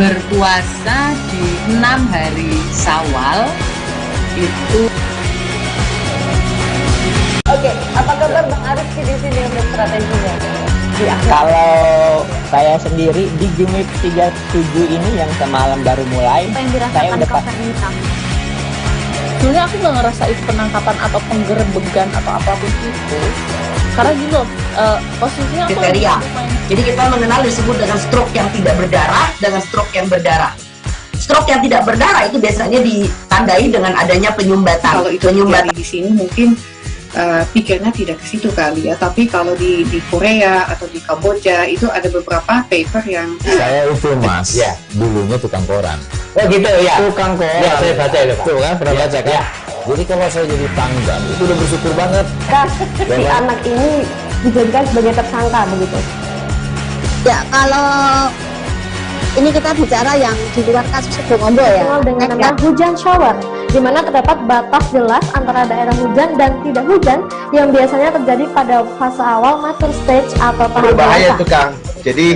berpuasa di 6 hari Syawal itu. Oke, apa kabar Bang Arif di sini untuk strateginya? Kalau saya sendiri di Jumit 37 ini yang semalam baru mulai, saya udah pas. Sebenarnya aku nggak ngerasa itu penangkapan atau penggerebegan atau apapun itu, karena gini loh, posisinya aku kriteria. Jadi kita mengenal disebut dengan stroke yang tidak berdarah dengan stroke yang berdarah. Stroke yang tidak berdarah itu biasanya ditandai dengan adanya penyumbatan. Kalau itu terjadi di sini mungkin pikirnya tidak ke situ kali ya, tapi kalau di Korea atau di Kamboja itu ada beberapa paper yang Saya itu mas, ya dulunya tukang koran. Oh gitu ya. Tukang koran. Ya saya baca itu Pak. Tuh kan pernah baca kan? Ya. Jadi kalau saya jadi pangdam itu udah bersyukur banget. Si anak ini dijadikan sebagai tersangka begitu. Ya, kalau ini kita bicara yang di luar kasus Sebongombo ya. Dengan nama hujan shower, di mana terdapat batas jelas antara daerah hujan dan tidak hujan yang biasanya terjadi pada fase awal mature stage atau tahap Berbahaya dewasa. itu Kang. Jadi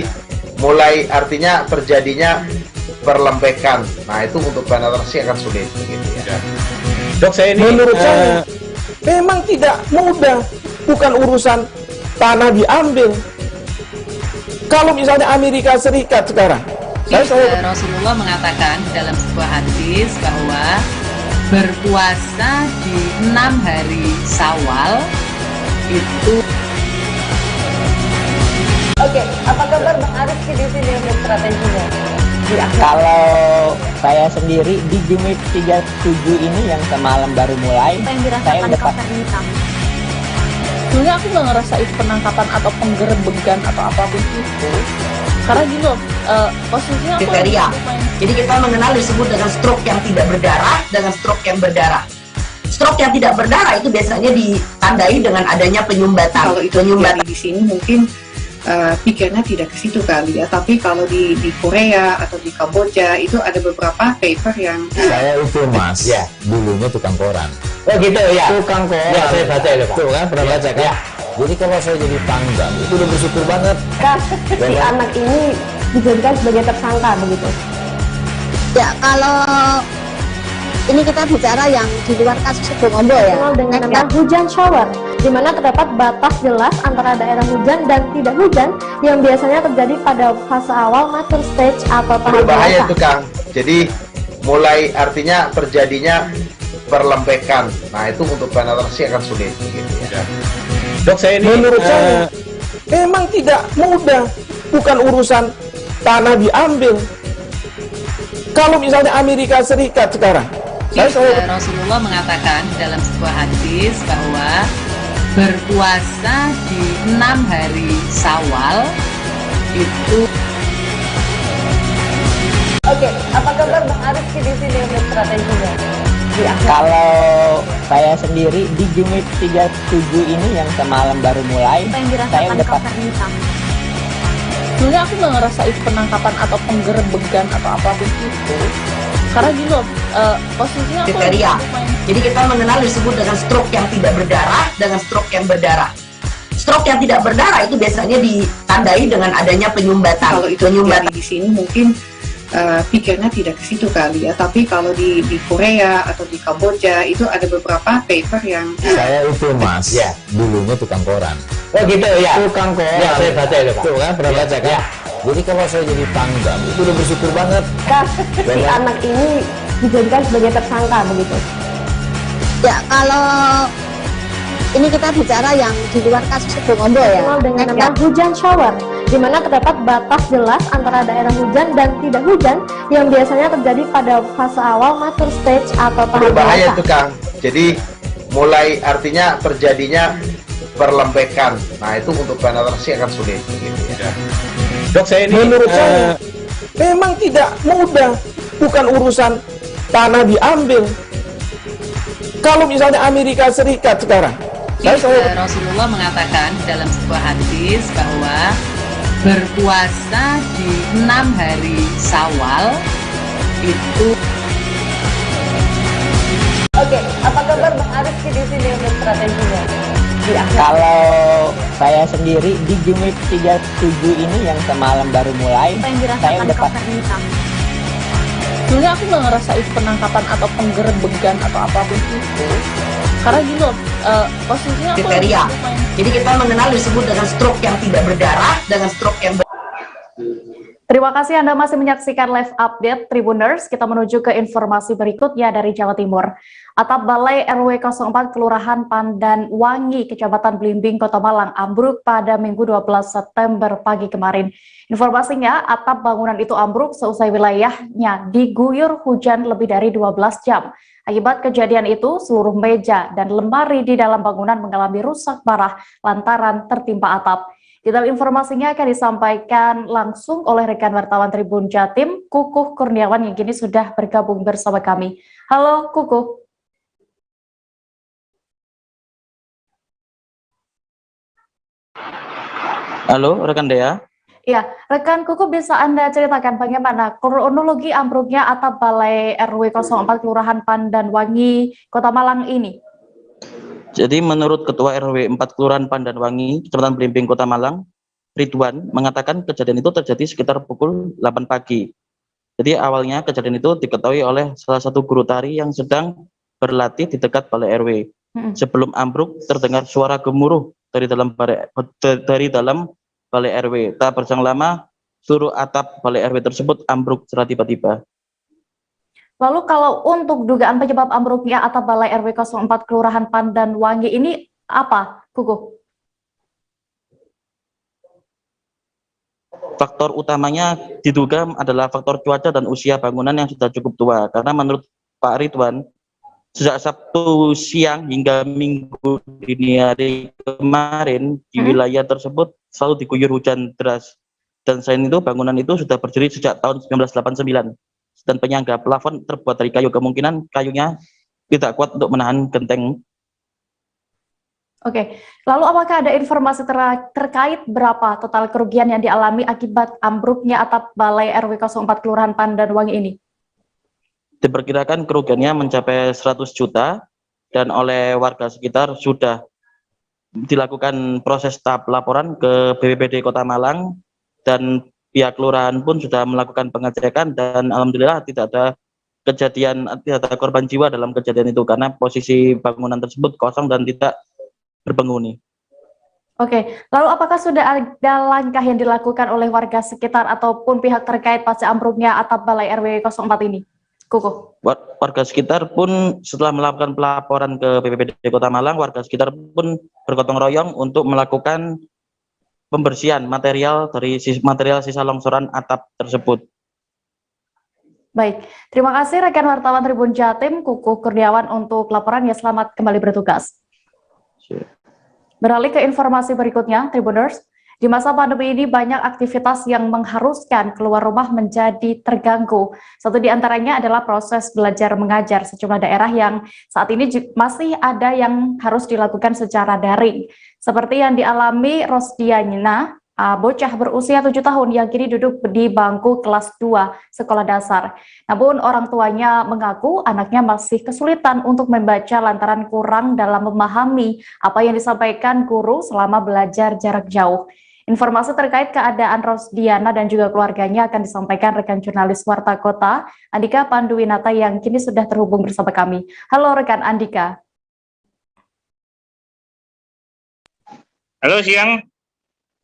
mulai artinya terjadinya perlembekan. Nah itu untuk penetrasi akan sulit begitu ya. Dok, saya ini menurut saya memang tidak mudah, bukan urusan tanah diambil. Kalau misalnya Amerika Serikat sekarang, Rasulullah mengatakan dalam sebuah hadis bahwa berpuasa di 6 hari Syawal itu. Oke, apa kabar Bang Arif di sini untuk strateginya? Kalau saya sendiri di Jumit 37 ini yang semalam baru mulai, saya udah pas. Sebenarnya aku nggak ngerasa itu penangkapan atau penggerebegan atau apapun itu, karena gini loh, posisinya aku kriteria. Jadi kita mengenal disebut dengan stroke yang tidak berdarah dengan stroke yang berdarah. Stroke yang tidak berdarah itu biasanya ditandai dengan adanya penyumbatan. Kalau itu terjadi di sini mungkin pikirnya tidak ke situ kali ya, tapi kalau di Korea atau di Kamboja itu ada beberapa paper yang Saya itu mas, ya dulunya tukang koran. Oh gitu ya. Tukang koran. Ya saya baca itu Pak. Tuh kan pernah baca kan? Ya. Jadi kalau saya jadi pangdam itu udah bersyukur banget. Si anak ini dijadikan sebagai tersangka begitu. Ya, kalau ini kita bicara yang di luar kasus Sebongombo ya. Dengan nama hujan shower, di mana terdapat batas jelas antara daerah hujan dan tidak hujan yang biasanya terjadi pada fase awal mature stage atau tahap Berbahaya dewasa. itu Kang. Jadi mulai artinya terjadinya perlembekan. Nah itu untuk penetrasi akan sulit begitu ya. Dok, saya ini menurut saya memang tidak mudah, bukan urusan tanah diambil. Kalau misalnya Amerika Serikat sekarang, Rasulullah mengatakan dalam sebuah hadis bahwa berpuasa di 6 hari Syawal itu. Oke, apa kabar Bang Arif di sini untuk strateginya? Kalau saya sendiri di Jumit 37 ini yang semalam baru mulai, saya udah pas. Sebenarnya aku nggak ngerasa itu penangkapan atau penggerebegan atau apapun itu, karena gini loh, posisinya aku kriteria. Jadi kita mengenal disebut dengan stroke yang tidak berdarah dengan stroke yang berdarah. Stroke yang tidak berdarah itu biasanya ditandai dengan adanya penyumbatan. kalau itu terjadi di sini mungkin pikirnya tidak ke situ kali ya, tapi kalau di Korea atau di Kamboja itu ada beberapa paper yang Saya itu mas, ya dulunya tukang koran. Oh gitu ya. Tukang koran. Ya saya baca itu Pak. Tuh kan pernah baca kan? Ya. Jadi kalau saya jadi pangdam itu udah bersyukur banget. Si anak ini dijadikan sebagai tersangka begitu. Ya, kalau ini kita bicara yang di luar kasus Sebongombo ya. Dengan nama hujan shower, di mana terdapat batas jelas antara daerah hujan dan tidak hujan yang biasanya terjadi pada fase awal mature stage atau tahap Berbahaya dewasa. itu Kang. Jadi mulai artinya terjadinya perlembekan. Nah itu untuk penetrasi akan sulit begitu ya. Dok, saya ini menurut saya memang tidak mudah, bukan urusan tanah diambil. Kalau misalnya Amerika Serikat sekarang, Rasulullah mengatakan dalam sebuah hadis bahwa berpuasa di 6 hari Syawal itu. Oke, apa kabar Bang Ariski di sini untuk strateginya? Kalau saya sendiri di Jumit 37 ini yang semalam baru mulai, saya udah pasti. Sebenarnya aku nggak ngerasa itu penangkapan atau penggerebegan atau apapun itu. Karena gini loh, posisinya aku kriteria. Jadi kita mengenal disebut dengan stroke yang tidak berdarah, dengan stroke yang Terima kasih Anda masih menyaksikan live update Tribuners. Kita menuju ke informasi berikutnya dari Jawa Timur. Atap Balai RW 04 Kelurahan Pandan Wangi, Kecamatan Blimbing, Kota Malang ambruk pada Minggu 12 September pagi kemarin. Informasinya, atap bangunan itu ambruk seusai wilayahnya diguyur hujan lebih dari 12 jam. Akibat kejadian itu, seluruh meja dan lemari di dalam bangunan mengalami rusak parah lantaran tertimpa atap. Detail informasinya akan disampaikan langsung oleh rekan wartawan Tribun Jatim, Kukuh Kurniawan yang kini sudah bergabung bersama kami. Halo Kukuh. Halo rekan Dea. Ya, rekan Kukuh, bisa Anda ceritakan bagaimana kronologi ambruknya atap Balai RW 04 Kelurahan Pandan Wangi, Kota Malang ini? Jadi menurut Ketua RW 4 Kelurahan Pandan Wangi, Kecamatan Blimbing, Kota Malang, Ridwan, mengatakan kejadian itu terjadi sekitar pukul 8 pagi. Jadi awalnya kejadian itu diketahui oleh salah satu guru tari yang sedang berlatih di dekat Balai RW. Sebelum ambruk, terdengar suara gemuruh dari dalam Balai RW. Tak berselang lama, seluruh atap Balai RW tersebut ambruk secara tiba-tiba. Lalu kalau untuk dugaan penyebab ambruknya atap Balai RW 04 Kelurahan Pandan Wangi ini apa, Kukuh? Faktor utamanya diduga adalah faktor cuaca dan usia bangunan yang sudah cukup tua. Karena menurut Pak Ridwan, sejak Sabtu siang hingga Minggu dini hari kemarin di wilayah tersebut selalu diguyur hujan deras. Dan selain itu bangunan itu sudah berdiri sejak tahun 1989. Dan penyangga plafon terbuat dari kayu, kemungkinan kayunya tidak kuat untuk menahan genteng. Oke, lalu apakah ada informasi terkait berapa total kerugian yang dialami akibat ambruknya atap Balai RW 04 Kelurahan Pandan Wangi ini? Diperkirakan kerugiannya mencapai 100 juta dan oleh warga sekitar sudah dilakukan proses tahap laporan ke BPBD Kota Malang dan pihak kelurahan pun sudah melakukan pengecekan dan alhamdulillah tidak ada korban jiwa dalam kejadian itu karena posisi bangunan tersebut kosong dan tidak berpenghuni. Oke, lalu apakah sudah ada langkah yang dilakukan oleh warga sekitar ataupun pihak terkait pasca ambruknya atap Balai RW 04 ini? Kukuh. Warga sekitar pun setelah melakukan pelaporan ke BPBD Kota Malang, warga sekitar pun bergotong royong untuk melakukan pembersihan material sisa longsoran atap tersebut. Baik, terima kasih rekan wartawan Tribun Jatim, Kukuh Kurniawan untuk laporannya. Selamat kembali bertugas. Beralih ke informasi berikutnya, Tribuners. Di masa pandemi ini banyak aktivitas yang mengharuskan keluar rumah menjadi terganggu. Satu di antaranya adalah proses belajar mengajar. Sejumlah daerah yang saat ini masih ada yang harus dilakukan secara daring. Seperti yang dialami Rosdiana, bocah berusia 7 tahun yang kini duduk di bangku kelas 2 sekolah dasar. Namun orang tuanya mengaku anaknya masih kesulitan untuk membaca lantaran kurang dalam memahami apa yang disampaikan guru selama belajar jarak jauh. Informasi terkait keadaan Rosdiana dan juga keluarganya akan disampaikan rekan jurnalis Warta Kota, Andika Panduwinata yang kini sudah terhubung bersama kami. Halo rekan Andika. Halo, siang.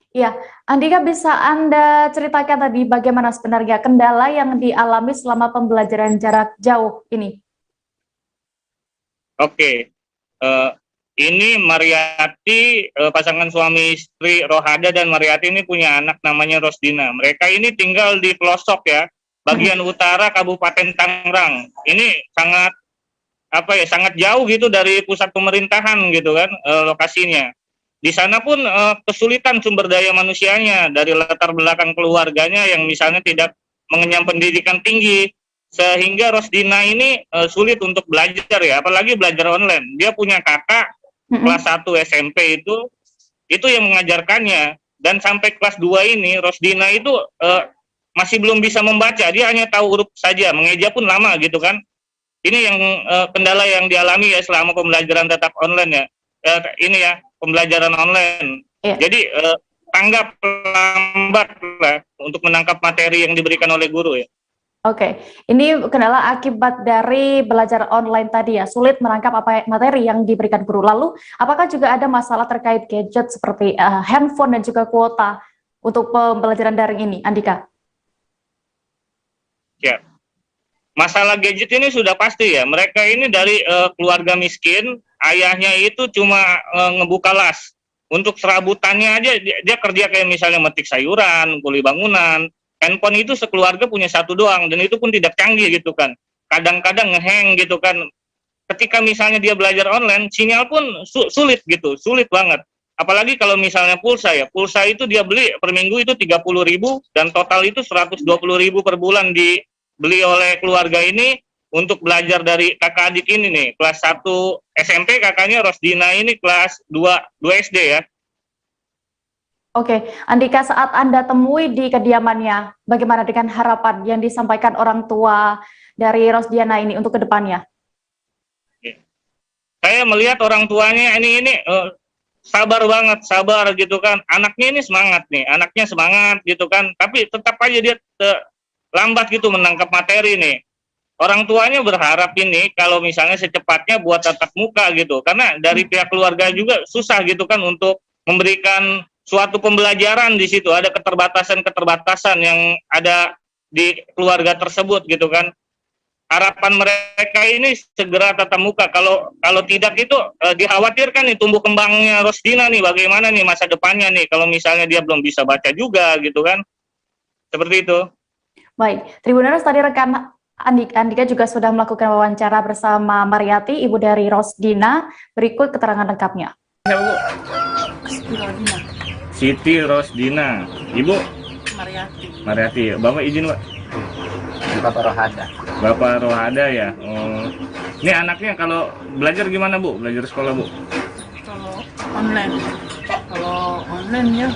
Ya, Andika, bisa Anda ceritakan tadi bagaimana sebenarnya kendala yang dialami selama pembelajaran jarak jauh ini? Oke, ini Mariati, pasangan suami istri Rohada dan Mariati ini punya anak namanya Rosdina. Mereka ini tinggal di pelosok ya, bagian utara Kabupaten Tangerang. Ini sangat jauh gitu dari pusat pemerintahan gitu kan lokasinya. Di sana pun kesulitan sumber daya manusianya dari latar belakang keluarganya yang misalnya tidak mengenyam pendidikan tinggi, sehingga Rosdina ini sulit untuk belajar ya, apalagi belajar online. Dia punya kakak kelas 1 SMP itu yang mengajarkannya, dan sampai kelas 2 ini Rosdina itu masih belum bisa membaca. Dia hanya tahu huruf saja, mengeja pun lama gitu kan. Ini yang kendala yang dialami ya selama pembelajaran tatap online ya. Ini ya, pembelajaran online. Jadi tanggap lambat lah untuk menangkap materi yang diberikan oleh guru ya. Oke, ini kendala akibat dari belajar online tadi ya, sulit menangkap apa materi yang diberikan guru. Lalu, apakah juga ada masalah terkait gadget seperti handphone dan juga kuota untuk pembelajaran daring ini, Andika? Ya, masalah gadget ini sudah pasti ya. Mereka ini dari keluarga miskin, ayahnya itu cuma ngebuka las. Untuk serabutannya aja dia kerja kayak misalnya metik sayuran, kuli bangunan. Handphone itu sekeluarga punya satu doang, dan itu pun tidak canggih gitu kan. Kadang-kadang ngeheng gitu kan. Ketika misalnya dia belajar online, sinyal pun sulit gitu, sulit banget. Apalagi kalau misalnya pulsa ya, pulsa itu dia beli per minggu itu 30.000 dan total itu 120.000 per bulan dibeli oleh keluarga ini untuk belajar dari kakak adik ini nih. Kelas 1 SMP kakaknya Rosdina ini kelas 2 SD ya. Oke, Andika, saat Anda temui di kediamannya, bagaimana dengan harapan yang disampaikan orang tua dari Rosdiana ini untuk kedepannya? Saya melihat orang tuanya ini sabar banget, sabar gitu kan. Anaknya ini semangat nih, anaknya semangat gitu kan. Tapi tetap aja dia lambat gitu menangkap materi nih. Orang tuanya berharap ini kalau misalnya secepatnya buat tatap muka gitu. Karena dari pihak keluarga juga susah gitu kan untuk memberikan suatu pembelajaran di situ, ada keterbatasan yang ada di keluarga tersebut gitu kan. Harapan mereka ini segera tatap muka. Kalau tidak itu dikhawatirkan nih tumbuh kembangnya Rosdina nih, bagaimana nih masa depannya nih kalau misalnya dia belum bisa baca juga gitu kan. Seperti itu. Baik, Tribuners, tadi rekan Andika juga sudah melakukan wawancara bersama Mariati, ibu dari Rosdina. Berikut keterangan lengkapnya. Ya, Bu. Siti Rosdina, Ibu Mariati. Bapak izin, Pak. Bapak Rohada. Bapak Rohada ya. Oh. Ini anaknya kalau belajar gimana, Bu? Belajar sekolah, Bu? Kalau online. Kalau online ya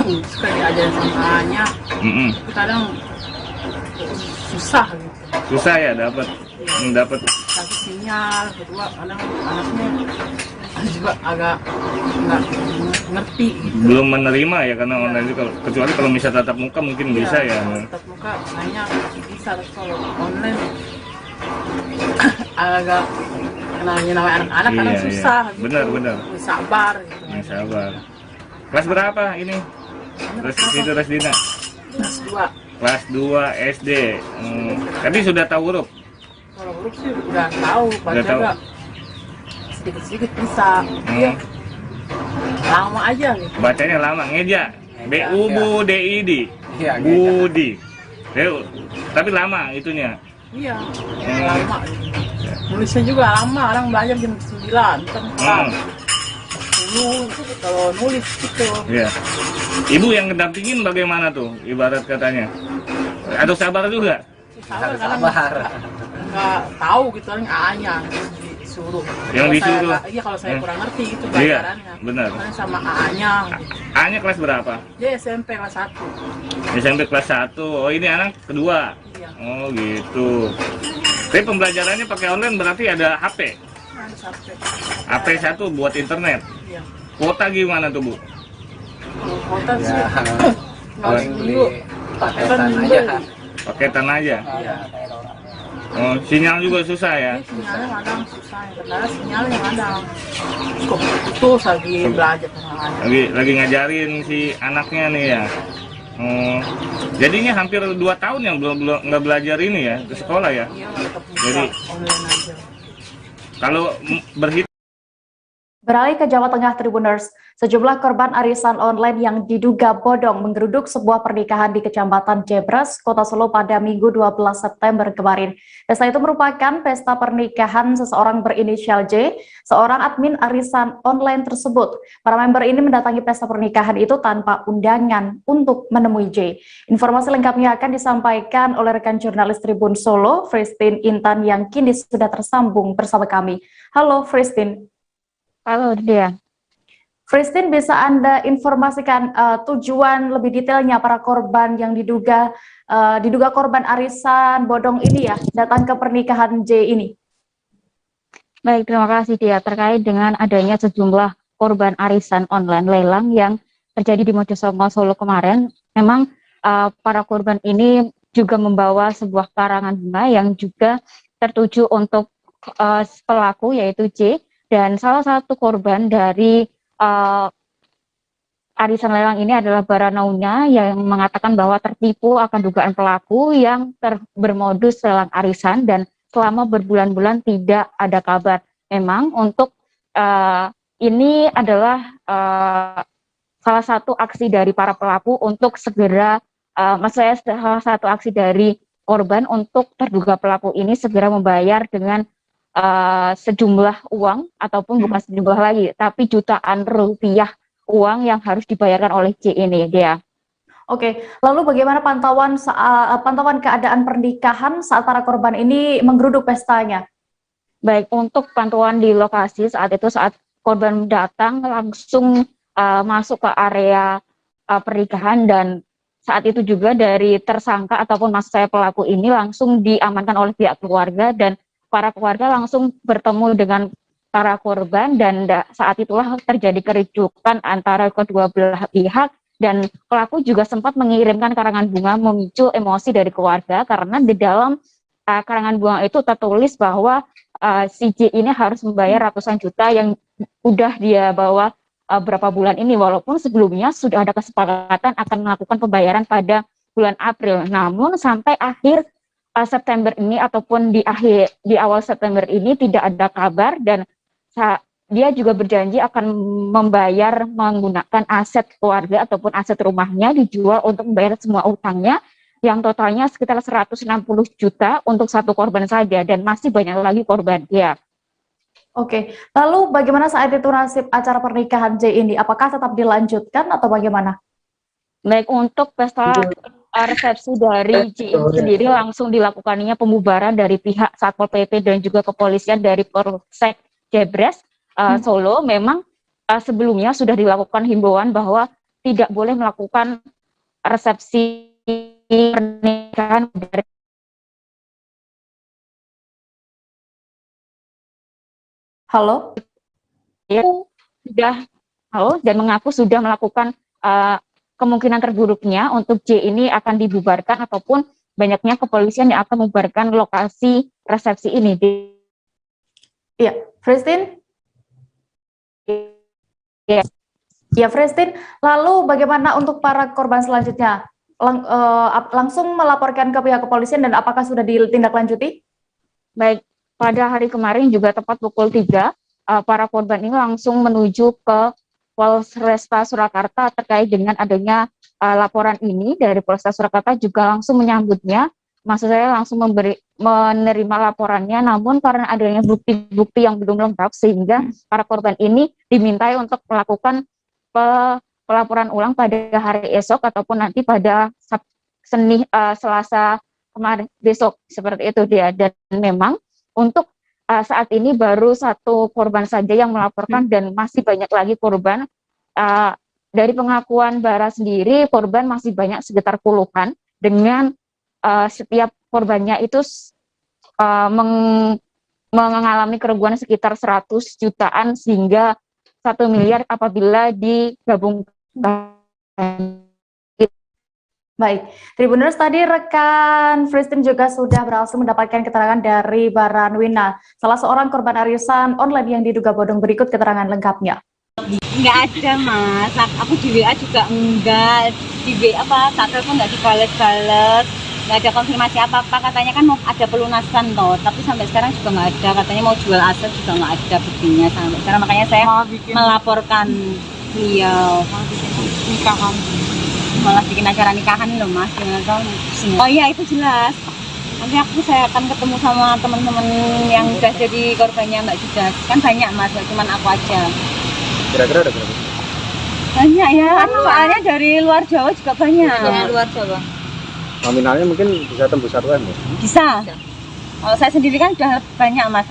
suka diajarin sama ayahnya. Kadang susah gitu. Susah ya dapat satu sinyal, kedua kadang anaknya juga agak nggak ngerti gitu. Belum menerima ya karena online itu, kecuali kalau bisa tatap muka mungkin bisa ya. Tatap muka kayaknya bisa, kalau online agak namanya anak-anak kadang susah gitu. Benar. Sabar gitu. Sabar. Kelas berapa ini? Itu Rosdina? Kelas 2. Kelas 2 SD. Tapi sudah tahu huruf? Kalau huruf sih udah tahu, baca juga sedikit-sedikit bisa. Dia lama aja gitu. Bacanya lama, ngeja. B-U-B-U-D-I-D. Budi. Tapi lama itunya. Iya, lama. Nulisnya juga lama, orang belajar jam 9, kan kalau nulis gitu. Iya. Ibu yang ngedampingin bagaimana tuh, ibarat katanya? Atau sabar juga? Sabar. Nggak tahu gitu, kan A-nya disuruh. Yang disuruh? Iya, kalau saya kurang ngerti gitu pelajarannya. Iya, benar. Karena sama A-nya. A-nya kelas berapa? Dia SMP kelas 1. SMP kelas 1. Oh, ini anak kedua? Iya. Oh, gitu. Tapi pembelajarannya pakai online berarti ada HP? HP 1 buat internet? Iya. Kuota gimana tuh, Bu? Kuota sih paling beli paketan aja. Paketan aja? Iya. Oh, sinyal juga susah ya? Sinyalnya kadang susah, karena sinyalnya kadang kok putus lagi belajar. Lagi ngajarin si anaknya nih ya? Oh, jadinya hampir 2 tahun yang belum nggak belajar ini ya, ke sekolah ya? Iya, jadi online aja. Kalau Beralih ke Jawa Tengah, Tribuners, sejumlah korban arisan online yang diduga bodong menggeruduk sebuah pernikahan di Kecamatan Jebres, Kota Solo pada Minggu 12 September kemarin. Pesta itu merupakan pesta pernikahan seseorang berinisial J, seorang admin arisan online tersebut. Para member ini mendatangi pesta pernikahan itu tanpa undangan untuk menemui J. Informasi lengkapnya akan disampaikan oleh rekan jurnalis Tribun Solo, Fristin Intan, yang kini sudah tersambung bersama kami. Halo Fristin. Halo dia. Fristin, bisa Anda informasikan tujuan lebih detailnya para korban yang diduga korban arisan bodong ini ya, datang ke pernikahan J ini? Baik, terima kasih Dia. Terkait dengan adanya sejumlah korban arisan online lelang yang terjadi di Mojosongo Solo kemarin, memang para korban ini juga membawa sebuah karangan bunga yang juga tertuju untuk pelaku yaitu J, dan salah satu korban dari arisan lelang ini adalah Baranaunya yang mengatakan bahwa tertipu akan dugaan pelaku yang bermodus lelang arisan dan selama berbulan-bulan tidak ada kabar. Memang untuk ini adalah salah satu aksi dari para pelaku untuk segera, maksudnya salah satu aksi dari korban untuk terduga pelaku ini segera membayar dengan sejumlah uang, ataupun bukan sejumlah lagi, tapi jutaan rupiah uang yang harus dibayarkan oleh J ini, Dea. Oke, lalu bagaimana pantauan keadaan pernikahan saat para korban ini menggeruduk pestanya? Baik, untuk pantauan di lokasi saat itu, saat korban datang langsung masuk ke area pernikahan, dan saat itu juga dari tersangka ataupun maksud saya pelaku ini langsung diamankan oleh pihak keluarga, dan para keluarga langsung bertemu dengan para korban, dan saat itulah terjadi kericukan antara kedua belah pihak, dan pelaku juga sempat mengirimkan karangan bunga memicu emosi dari keluarga karena di dalam karangan bunga itu tertulis bahwa si J ini harus membayar ratusan juta yang udah dia bawa berapa bulan ini, walaupun sebelumnya sudah ada kesepakatan akan melakukan pembayaran pada bulan April. Namun sampai akhir September ini ataupun di awal September ini tidak ada kabar, dan dia juga berjanji akan membayar menggunakan aset keluarga ataupun aset rumahnya dijual untuk membayar semua utangnya yang totalnya sekitar 160 juta untuk satu korban saja, dan masih banyak lagi korban. Ya. Oke, lalu bagaimana saat itu nasib acara pernikahan J ini? Apakah tetap dilanjutkan atau bagaimana? Baik, untuk pesta resepsi dari J ini sendiri langsung dilakukannya pembubaran dari pihak Satpol PP dan juga kepolisian dari Polsek Jebres Solo. Memang sebelumnya sudah dilakukan himbauan bahwa tidak boleh melakukan resepsi pernikahan dari Halo? Dan mengaku sudah melakukan kemungkinan terburuknya untuk J ini akan dibubarkan ataupun banyaknya kepolisian yang akan membubarkan lokasi resepsi ini. Iya, Fristin? Ya, Fristin. Lalu bagaimana untuk para korban selanjutnya? Langsung melaporkan ke pihak kepolisian dan apakah sudah ditindaklanjuti? Baik, pada hari kemarin juga tepat pukul 3, para korban ini langsung menuju ke Polresta Surakarta terkait dengan adanya laporan ini. Dari Polresta Surakarta juga langsung menyambutnya, maksud saya langsung menerima laporannya, namun karena adanya bukti-bukti yang belum lengkap sehingga para korban ini dimintai untuk melakukan pelaporan ulang pada hari esok ataupun nanti pada Selasa kemarin besok, seperti itu dia. Dan memang untuk saat ini baru satu korban saja yang melaporkan dan masih banyak lagi korban. Dari pengakuan Bara sendiri, korban masih banyak sekitar puluhan, dengan setiap korbannya itu mengalami kerugian sekitar 100 jutaan hingga 1 miliar apabila digabungkan. Baik, Tribuners, tadi rekan Fristin juga sudah berhasil mendapatkan keterangan dari Baranwina, salah seorang korban arisan online yang diduga bodong. Berikut keterangan lengkapnya. Enggak ada, Mas. Aku di WA juga enggak, di WA tak telepon enggak dibales-bales, enggak ada konfirmasi apa-apa. Katanya kan mau ada pelunasan toh, tapi sampai sekarang juga enggak ada. Katanya mau jual aset juga enggak ada buktinya sampai sekarang. Makanya saya melaporkan beliau. Mau bikin nikahan, malah bikin acara nikahan loh, Mas. Oh iya, itu jelas. Nanti saya akan ketemu sama teman-teman yang udah jadi korbannya Mbak Judas. Kan banyak, Mas, gak cuma aku aja. Kira-kira ada berapa? Banyak ya, soalnya dari luar Jawa juga banyak. Dari luar Jawa. Nominalnya mungkin bisa tembus 1 M ya? Bisa. Kalau saya sendiri kan udah banyak, Mas.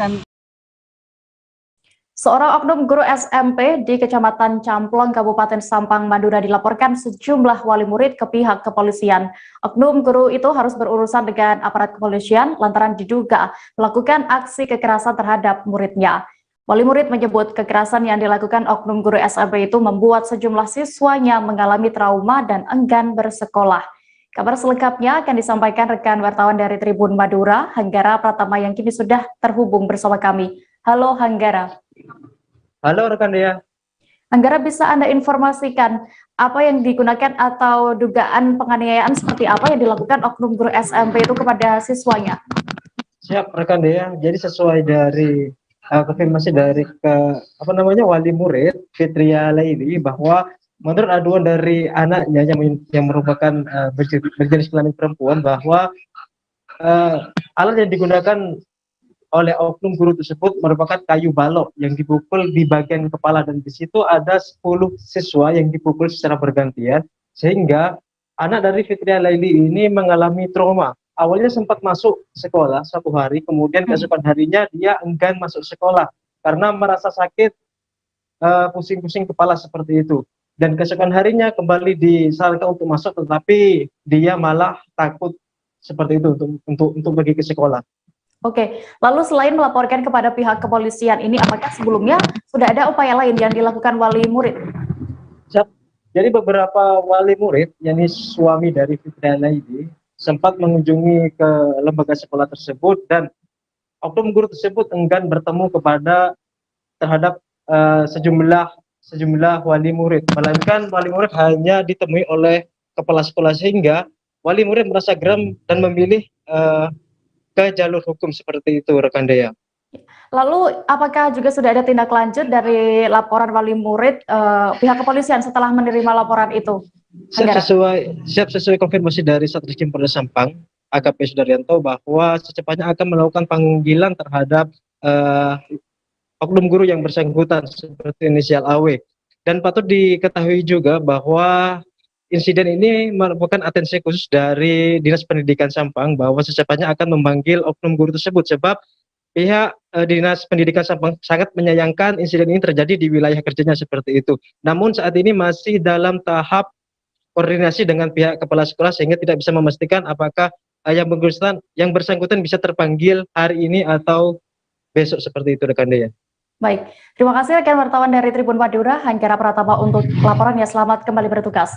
Seorang oknum guru SMP di Kecamatan Camplong, Kabupaten Sampang, Madura dilaporkan sejumlah wali murid ke pihak kepolisian. Oknum guru itu harus berurusan dengan aparat kepolisian lantaran diduga melakukan aksi kekerasan terhadap muridnya. Wali murid menyebut kekerasan yang dilakukan oknum guru SMP itu membuat sejumlah siswanya mengalami trauma dan enggan bersekolah. Kabar selengkapnya akan disampaikan rekan wartawan dari Tribun Madura, Hanggara Pratama yang kini sudah terhubung bersama kami. Halo Hanggara. Halo rekan Dea. Hanggara, bisa Anda informasikan apa yang digunakan atau dugaan penganiayaan seperti apa yang dilakukan oknum guru SMP itu kepada siswanya? Siap rekan Dea. Jadi sesuai dari konfirmasi dari wali murid Fitria Laili bahwa menurut aduan dari anaknya yang merupakan berjenis kelamin perempuan bahwa alat yang digunakan oleh oknum guru tersebut merupakan kayu balok yang dipukul di bagian kepala, dan di situ ada 10 siswa yang dipukul secara bergantian sehingga anak dari Fitria Laili ini mengalami trauma. Awalnya sempat masuk sekolah 1 hari, kemudian keesokan harinya dia enggan masuk sekolah karena merasa sakit, pusing-pusing kepala seperti itu. Dan keesokan harinya kembali disarankan untuk masuk, tetapi dia malah takut seperti itu untuk pergi ke sekolah. Oke, lalu selain melaporkan kepada pihak kepolisian ini, apakah sebelumnya sudah ada upaya lain yang dilakukan wali murid? Jadi beberapa wali murid, yakni suami dari Fitria Laili, sempat mengunjungi ke lembaga sekolah tersebut, dan oknum guru tersebut enggan bertemu terhadap sejumlah wali murid, melainkan wali murid hanya ditemui oleh kepala sekolah, sehingga wali murid merasa geram dan memilih ke jalur hukum seperti itu rekan Dea. Lalu apakah juga sudah ada tindak lanjut dari laporan wali murid pihak kepolisian setelah menerima laporan itu? Siap sesuai konfirmasi dari Satreskrim Polres Sampang AKP Sudaryanto bahwa secepatnya akan melakukan panggilan terhadap oknum guru yang bersangkutan seperti inisial AW. Dan patut diketahui juga bahwa insiden ini merupakan atensi khusus dari Dinas Pendidikan Sampang bahwa secepatnya akan memanggil oknum guru tersebut, sebab pihak Dinas Pendidikan Sampang sangat menyayangkan insiden ini terjadi di wilayah kerjanya seperti itu. Namun saat ini masih dalam tahap koordinasi dengan pihak kepala sekolah sehingga tidak bisa memastikan apakah yang bersangkutan bisa terpanggil hari ini atau besok seperti itu rekan Dea. Baik, terima kasih rekan wartawan dari Tribun Madura, Hanggara Pratama untuk laporannya. Selamat kembali bertugas.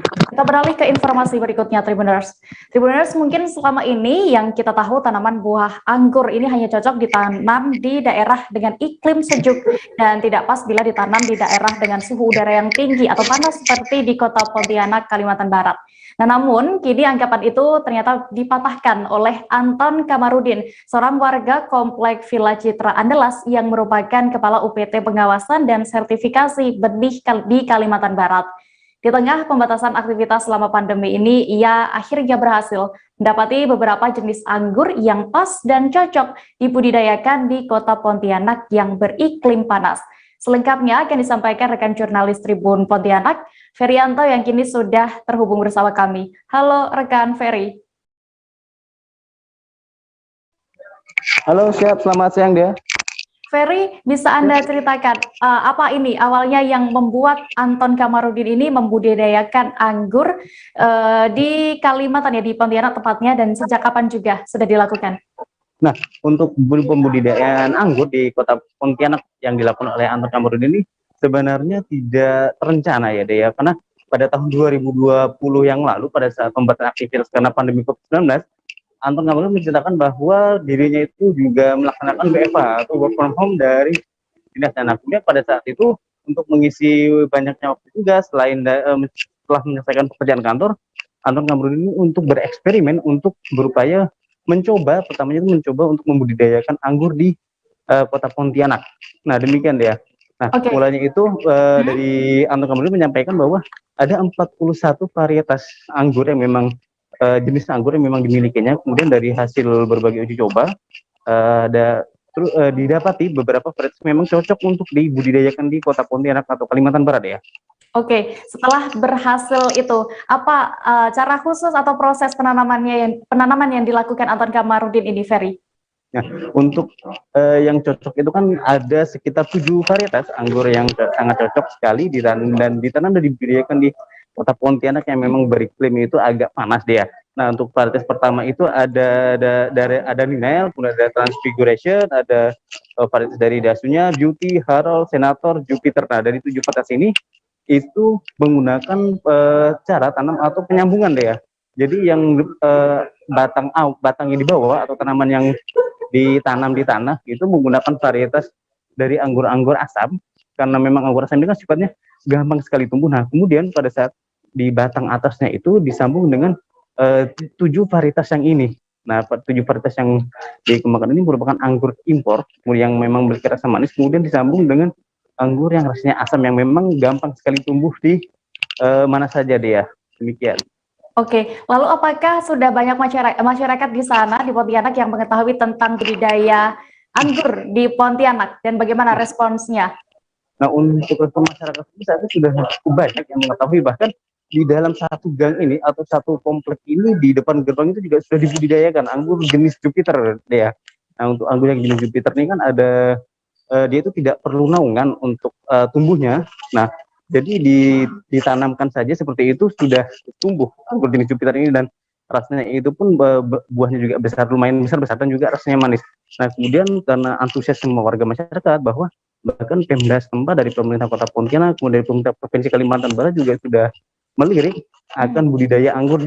Kita beralih ke informasi berikutnya, Tribuners. Tribuners, mungkin selama ini yang kita tahu tanaman buah anggur ini hanya cocok ditanam di daerah dengan iklim sejuk dan tidak pas bila ditanam di daerah dengan suhu udara yang tinggi atau panas seperti di kota Pontianak, Kalimantan Barat. Nah, namun kini anggapan itu ternyata dipatahkan oleh Anton Kamarudin, seorang warga Komplek Villa Citra Andalas yang merupakan Kepala UPT Pengawasan dan Sertifikasi Benih di Kalimantan Barat. Di tengah pembatasan aktivitas selama pandemi ini, ia akhirnya berhasil mendapati beberapa jenis anggur yang pas dan cocok dibudidayakan di kota Pontianak yang beriklim panas. Selengkapnya akan disampaikan rekan jurnalis Tribun Pontianak, Ferianto, yang kini sudah terhubung bersama kami. Halo rekan Ferry. Halo, siap. Selamat siang, Dea. Ferry, bisa Anda ceritakan apa ini awalnya yang membuat Anton Kamarudin ini membudidayakan anggur di Kalimantan, ya, di Pontianak tepatnya, dan sejak kapan juga sudah dilakukan? Nah, untuk pembudidayaan anggur di kota Pontianak yang dilakukan oleh Anton Kamarudin ini sebenarnya tidak terencana ya, Dea, karena pada tahun 2020 yang lalu pada saat pembatasan aktivitas karena pandemi COVID-19, Anton Kamarudin menceritakan bahwa dirinya itu juga melaksanakan WFH atau work from home dari dinas, dan akhirnya pada saat itu untuk mengisi banyaknya waktu juga selain setelah menyelesaikan pekerjaan kantor, Anton Kamarudin ini untuk bereksperimen untuk berupaya pertamanya itu mencoba untuk membudidayakan anggur di kota Pontianak. Nah, demikian ya. Nah, mulanya itu dari Anton Kamarudin menyampaikan bahwa ada 41 varietas anggur yang memang jenis anggur yang memang dimilikinya. Kemudian dari hasil berbagai uji coba didapati beberapa varietas memang cocok untuk dibudidayakan di kota Pontianak atau Kalimantan Barat ya. Oke, setelah berhasil itu, apa cara khusus atau proses penanaman yang dilakukan Anton Kamarudin ini, Ferry? Nah, untuk yang cocok itu kan ada sekitar 7 varietas anggur yang sangat cocok sekali dan ditanam dan dibudidayakan di Kota Pontianak yang memang beriklim itu agak panas dia. Nah, untuk varietas pertama itu ada Ninel, kemudian ada Transfiguration, ada varietas dari Dasunya, Beauty, Harold, Senator, Jupiter. Nah, dari 7 varietas ini itu menggunakan cara tanam atau penyambungan deh ya. Jadi yang batang yang dibawa atau tanaman yang ditanam di tanah itu menggunakan varietas dari anggur-anggur asam, karena memang anggur asam ini kan sifatnya gampang sekali tumbuh. Nah, kemudian pada saat di batang atasnya itu disambung dengan 7 varietas yang ini. Nah, 7 varietas yang dikembangkan ini merupakan anggur impor yang memang memiliki rasa manis, kemudian disambung dengan anggur yang rasanya asam yang memang gampang sekali tumbuh di mana saja dia. Demikian. Oke, lalu apakah sudah banyak masyarakat di sana di Pontianak yang mengetahui tentang budidaya anggur di Pontianak dan bagaimana responsnya? Nah, untuk masyarakat saat ini sudah cukup banyak yang mengetahui, bahkan di dalam satu gang ini atau satu komplek ini di depan gerbang itu juga sudah dibudidayakan anggur jenis Jupiter ya. Nah, untuk anggur yang jenis Jupiter ini kan ada dia itu tidak perlu naungan untuk tumbuhnya. Nah, jadi ditanamkan saja seperti itu sudah tumbuh anggur jenis Jupiter ini, dan rasanya itu pun buahnya juga lumayan besar dan juga rasanya manis. Nah, kemudian karena antusiasme warga masyarakat bahwa bahkan Pemda setempat dari pemerintah Kota Pontianak, kemudian dari pemerintah Provinsi Kalimantan Barat juga sudah melirik akan budidaya anggur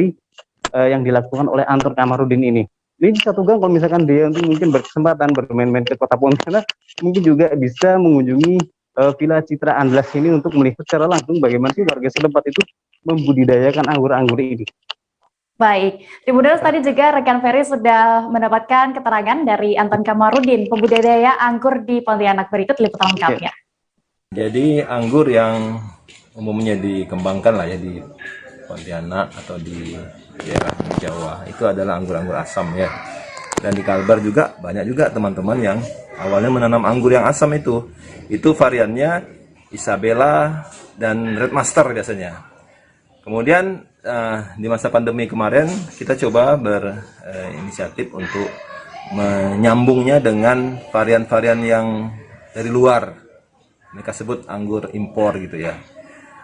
yang dilakukan oleh Anton Kamarudin ini. Ini satu gang kalau misalkan dia mungkin berkesempatan bermain-main ke Kota Pontianak, mungkin juga bisa mengunjungi Villa Citra Andlas ini untuk melihat secara langsung bagaimana sih warga setempat itu membudidayakan anggur-anggur ini. Baik, Tribuners, tadi juga rekan Ferry sudah mendapatkan keterangan dari Anton Kamarudin, pembudidaya anggur di Pontianak. Berikut liputan lengkapnya. Jadi anggur yang umumnya dikembangkan lah ya di Pontianak atau di daerah Jawa itu adalah anggur-anggur asam ya. Dan di Kalbar juga banyak juga teman-teman yang awalnya menanam anggur yang asam itu variannya Isabella dan Red Master biasanya. Kemudian di masa pandemi kemarin kita coba berinisiatif untuk menyambungnya dengan varian-varian yang dari luar. Mereka sebut anggur impor gitu ya.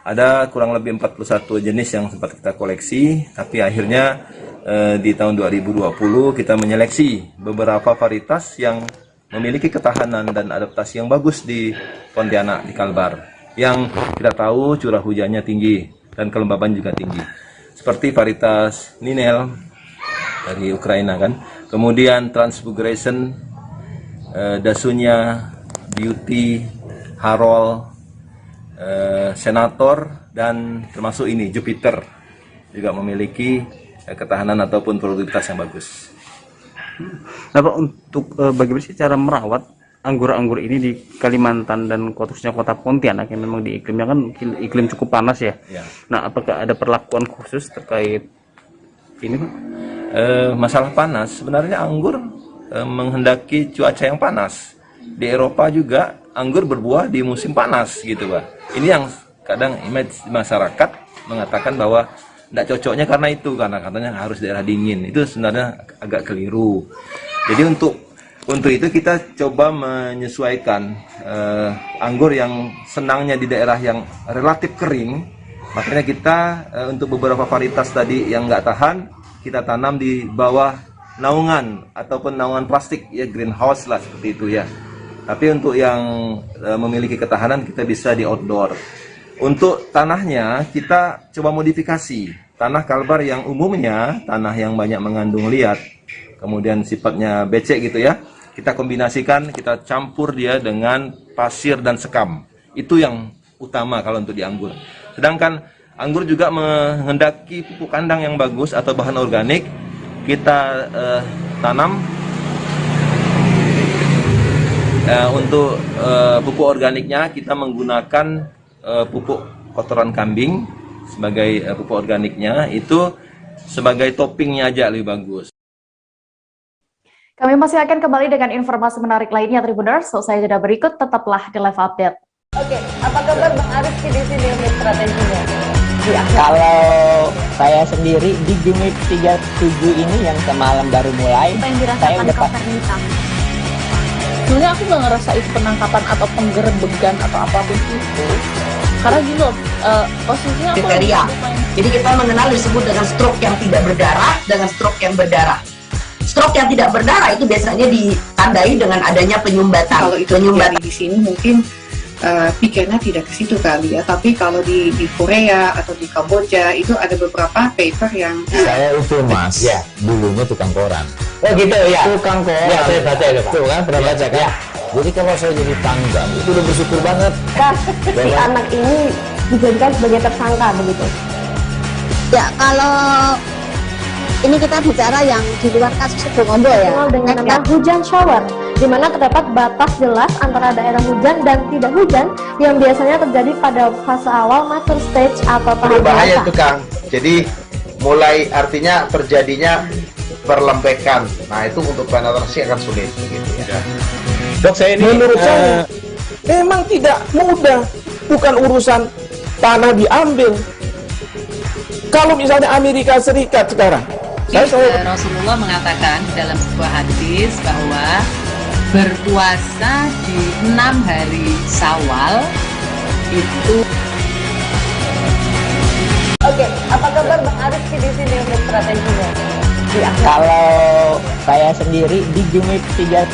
Ada kurang lebih 41 jenis yang sempat kita koleksi, tapi akhirnya di tahun 2020 kita menyeleksi beberapa varietas yang memiliki ketahanan dan adaptasi yang bagus di Pontianak, di Kalbar, yang kita tahu curah hujannya tinggi dan kelembaban juga tinggi, seperti varietas Ninel dari Ukraina kan, kemudian Transfiguration, Dasunya, Beauty, Harold, Senator, dan termasuk ini Jupiter juga memiliki ketahanan ataupun produktivitas yang bagus. Nah, Pak, untuk bagaimana sih cara merawat anggur-anggur ini di Kalimantan dan khususnya Kota Pontianak yang memang di iklimnya kan iklim cukup panas ya? Ya. Nah, apakah ada perlakuan khusus terkait ini, Pak? Masalah panas, sebenarnya anggur menghendaki cuaca yang panas. Di Eropa juga anggur berbuah di musim panas gitu, Pak. Ini yang kadang image masyarakat mengatakan bahwa tidak cocoknya karena itu, karena katanya harus daerah dingin. Itu sebenarnya agak keliru. Jadi untuk itu kita coba menyesuaikan anggur yang senangnya di daerah yang relatif kering. Makanya kita untuk beberapa varietas tadi yang nggak tahan, kita tanam di bawah naungan ataupun naungan plastik ya, greenhouse lah seperti itu ya. Tapi untuk yang memiliki ketahanan kita bisa di outdoor. Untuk tanahnya kita coba modifikasi. Tanah Kalbar yang umumnya tanah yang banyak mengandung liat, kemudian sifatnya becek gitu ya. Kita kombinasikan, kita campur dia dengan pasir dan sekam. Itu yang utama kalau untuk di anggur. Sedangkan anggur juga menghendaki pupuk kandang yang bagus atau bahan organik. Kita tanam untuk pupuk organiknya kita menggunakan pupuk kotoran kambing sebagai pupuk organiknya, itu sebagai toppingnya aja lebih bagus. Kami masih akan kembali dengan informasi menarik lainnya, Tribuners. Selesai jeda berikut, tetaplah di Live Update. Oke, apa kabar Bang Arif di sini untuk strateginya? Ya, kalau saya sendiri di Jumit 37 ini yang semalam baru mulai, Apa yang saya dirasakan udah Kak Fernita? Sebenarnya aku nggak ngerasa itu penangkapan atau penggerebegan atau apapun itu. Karena gini loh, posisinya aku kriteria. Jadi kita mengenal disebut dengan stroke yang tidak berdarah dengan stroke yang berdarah. Stroke yang tidak berdarah itu biasanya ditandai dengan adanya penyumbatan. Kalau itu terjadi di sini mungkin pikirnya tidak ke situ kali ya, tapi kalau di Korea atau di Kamboja itu ada beberapa paper yang Saya itu mas, ya dulunya tukang koran. Oh gitu ya. Tukang koran. Ya, saya baca itu Pak. Tuh kan, pernah baca kan? Ya. Jadi kalau saya jadi tanggang, itu udah bersyukur banget. Si anak ini dijadikan sebagai tersangka begitu. Ya, kalau ini kita bicara yang di luar kasus Situbondo ya. Dikenal dengan nama hujan shower, di mana terdapat batas jelas antara daerah hujan dan tidak hujan yang biasanya terjadi pada fase awal mature stage atau tahap Berbahaya dewasa. itu Kang. Jadi mulai artinya terjadinya perlembekan. Nah itu untuk penetrasi akan sulit gitu ya. Dok, saya ini menurut saya memang tidak mudah, bukan urusan tanah diambil. Kalau misalnya Amerika Serikat sekarang, Rasulullah mengatakan dalam sebuah hadis bahwa berpuasa di 6 hari Syawal itu. Oke, apa kabar Bang Arif di sini untuk strateginya? Kalau saya sendiri di Jumit 37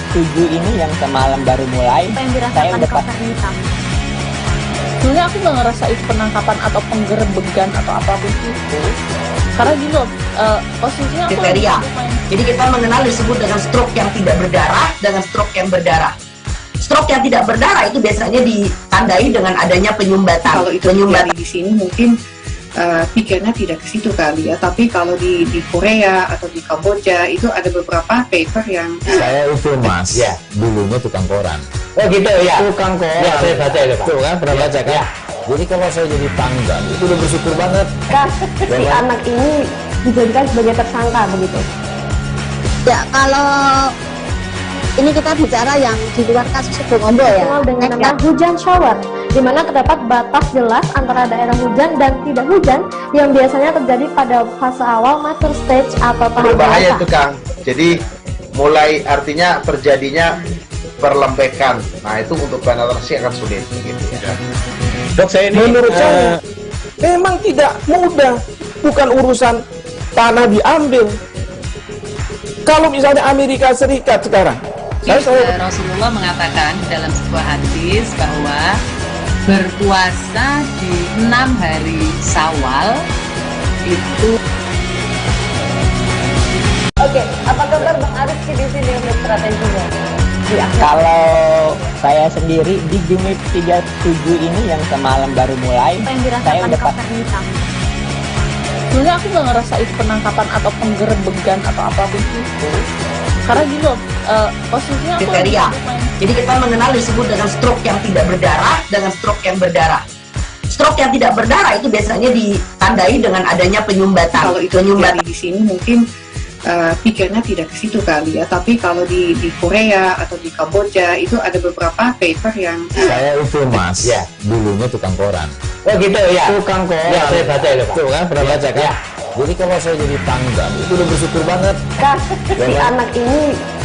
ini yang semalam baru mulai, Apa yang saya dirasakan udah Kak Fernita? Sebenarnya aku nggak ngerasa itu penangkapan atau penggerebegan atau apapun itu. Karena gini loh, posisinya aku kriteria. Jadi kita mengenal disebut dengan stroke yang tidak berdarah dengan stroke yang berdarah. Stroke yang tidak berdarah itu biasanya ditandai dengan adanya penyumbatan. kalau itu terjadi di sini mungkin pikirnya tidak ke situ kali ya, tapi kalau di Korea atau di Kamboja itu ada beberapa paper yang Saya itu mas, ya dulunya tukang koran. Oh gitu ya. Tukang koran. Ya, saya baca itu Pak. Tuh kan, pernah baca kan? Ya. Jadi kalau saya jadi tanggang, itu udah bersyukur banget. Si anak ini dijadikan sebagai tersangka begitu. Ya, kalau ini kita bicara yang di luar kasus Situbondo ya. Dikenal dengan nama hujan shower, di mana terdapat batas jelas antara daerah hujan dan tidak hujan yang biasanya terjadi pada fase awal mature stage atau tahap Berbahaya dewasa. itu Kang. Jadi mulai artinya terjadinya perlembekan. Nah itu untuk penetrasi akan sulit gitu ya. Dok, saya ini menurut saya memang tidak mudah, bukan urusan tanah diambil. Kalau misalnya Amerika Serikat sekarang, Rasulullah mengatakan dalam sebuah hadis bahwa berpuasa di 6 hari Syawal itu. Oke, apa kabar Bang Arif di sini untuk strateginya? Kalau saya sendiri di Jumit 37 ini yang semalam baru mulai, Apa yang saya dirasakan udah Kak Fernita? Sebenarnya aku nggak ngerasa itu penangkapan atau penggerebegan atau apapun itu. Karena gini loh, posisinya aku kriteria. Jadi kita mengenal disebut dengan stroke yang tidak berdarah dengan stroke yang berdarah. Stroke yang tidak berdarah itu biasanya ditandai dengan adanya penyumbatan. kalau itu terjadi di sini mungkin pikirnya tidak ke situ kali ya, tapi kalau di Korea atau di Kamboja itu ada beberapa paper yang Saya itu mas, ya dulunya tukang koran. Oh gitu ya. Tukang koran. Ya, saya baca itu Pak. Tuh kan, pernah baca kan? Ya. Jadi kalau saya jadi tanggang, itu udah bersyukur banget. Si anak ini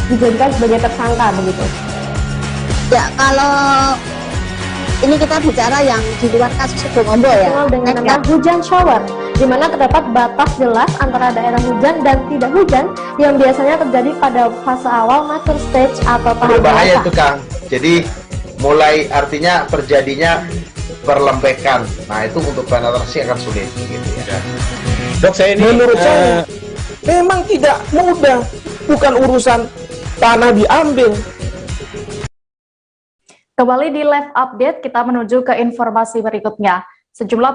dijadikan sebagai tersangka begitu. Ya, kalau ini kita bicara yang di luar kasus Situbondo ya. Dikenal dengan nama hujan shower, di mana terdapat batas jelas antara daerah hujan dan tidak hujan yang biasanya terjadi pada fase awal mature stage atau tahap Berbahaya dewasa. itu Kang. Jadi mulai artinya terjadinya perlembekan. Nah itu untuk penetrasi akan sulit gitu ya. Dok, saya ini menurut saya memang tidak mudah, bukan urusan tanah diambil. Kembali di live update, kita menuju ke informasi berikutnya. Sejumlah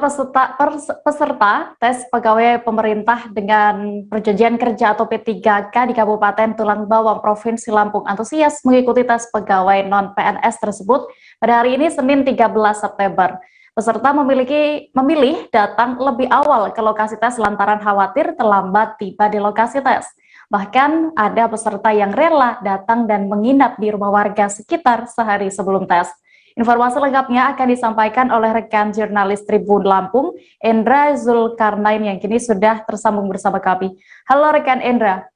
peserta tes pegawai pemerintah dengan perjanjian kerja atau P3K di Kabupaten Tulang Bawang, Provinsi Lampung antusias mengikuti tes pegawai non-PNS tersebut pada hari ini Senin 13 September. Peserta memilih datang lebih awal ke lokasi tes lantaran khawatir terlambat tiba di lokasi tes. Bahkan ada peserta yang rela datang dan menginap di rumah warga sekitar sehari sebelum tes. Informasi lengkapnya akan disampaikan oleh rekan jurnalis Tribun Lampung, Endra Zulkarnain yang kini sudah tersambung bersama kami. Halo rekan Endra.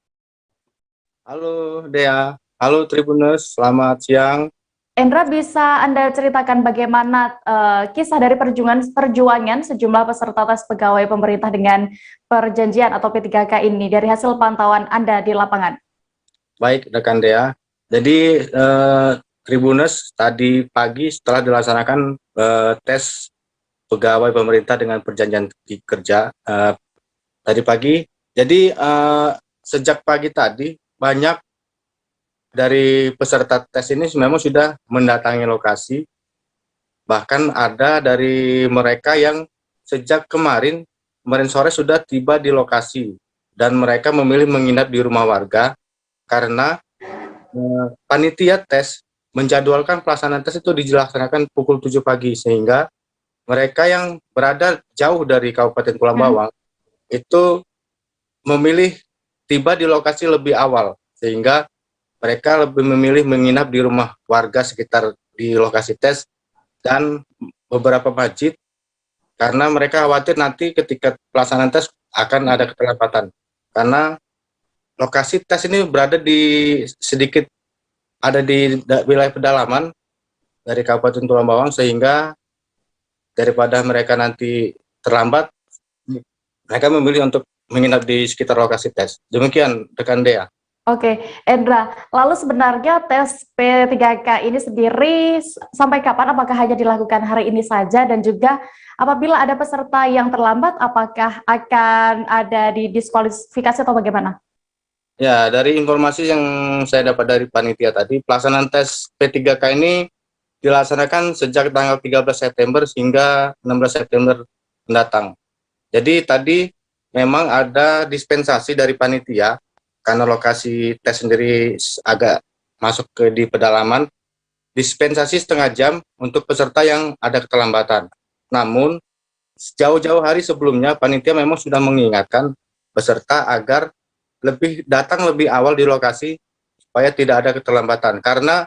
Halo Dea. Halo Tribuners, selamat siang. Endra, bisa Anda ceritakan bagaimana kisah dari perjuangan sejumlah peserta tes pegawai pemerintah dengan perjanjian atau P3K ini dari hasil pantauan Anda di lapangan? Baik, rekan Dea. Jadi Tribuners, tadi pagi setelah dilaksanakan tes pegawai pemerintah dengan perjanjian kerja tadi pagi. Jadi sejak pagi tadi banyak dari peserta tes ini memang sudah mendatangi lokasi. Bahkan ada dari mereka yang sejak kemarin sore sudah tiba di lokasi dan mereka memilih menginap di rumah warga karena panitia tes menjadwalkan pelaksanaan tes itu dilaksanakan pukul 7 pagi sehingga mereka yang berada jauh dari Kabupaten Tulang Bawang itu memilih tiba di lokasi lebih awal sehingga mereka lebih memilih menginap di rumah warga sekitar di lokasi tes dan beberapa masjid karena mereka khawatir nanti ketika pelaksanaan tes akan ada keterlambatan karena lokasi tes ini berada di ada di wilayah pedalaman dari Kabupaten Tulang Bawang sehingga daripada mereka nanti terlambat mereka memilih untuk menginap di sekitar lokasi tes. Demikian rekan Dea. Oke, Endra, lalu sebenarnya tes P3K ini sendiri sampai kapan? Apakah hanya dilakukan hari ini saja? Dan juga apabila ada peserta yang terlambat, apakah akan ada didiskualifikasi atau bagaimana? Ya, dari informasi yang saya dapat dari panitia tadi, pelaksanaan tes P3K ini dilaksanakan sejak tanggal 13 September hingga 16 September mendatang. Jadi tadi memang ada dispensasi dari panitia, karena lokasi tes sendiri agak masuk di pedalaman, dispensasi setengah jam untuk peserta yang ada keterlambatan. Namun, jauh-jauh hari sebelumnya, panitia memang sudah mengingatkan peserta agar datang lebih awal di lokasi supaya tidak ada keterlambatan. Karena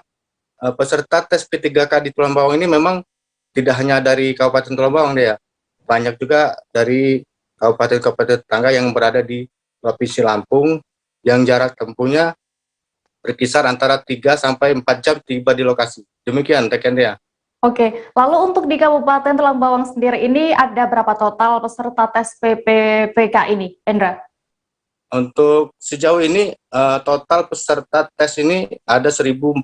peserta tes P3K di Tulang Bawang ini memang tidak hanya dari Kabupaten Tulang Bawang, ya. Banyak juga dari kabupaten-kabupaten tetangga yang berada di Provinsi Lampung, yang jarak tempuhnya berkisar antara 3 sampai 4 jam tiba di lokasi. Demikian rekan Dea. Oke, lalu untuk di Kabupaten Tulang Bawang sendiri ini ada berapa total peserta tes PPK ini, Endra? Untuk sejauh ini total peserta tes ini ada 1.452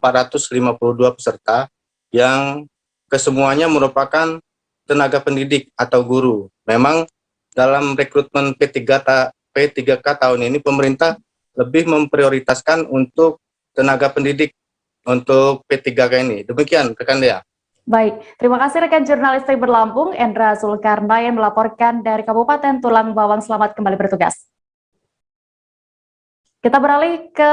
peserta yang kesemuanya merupakan tenaga pendidik atau guru. Memang dalam rekrutmen P3K tahun ini pemerintah lebih memprioritaskan untuk tenaga pendidik untuk P3K ini. Demikian rekan Dea. Baik, terima kasih rekan jurnalis Tribun Lampung, Endra Zulkarna yang melaporkan dari Kabupaten Tulang Bawang. Selamat kembali bertugas. Kita beralih ke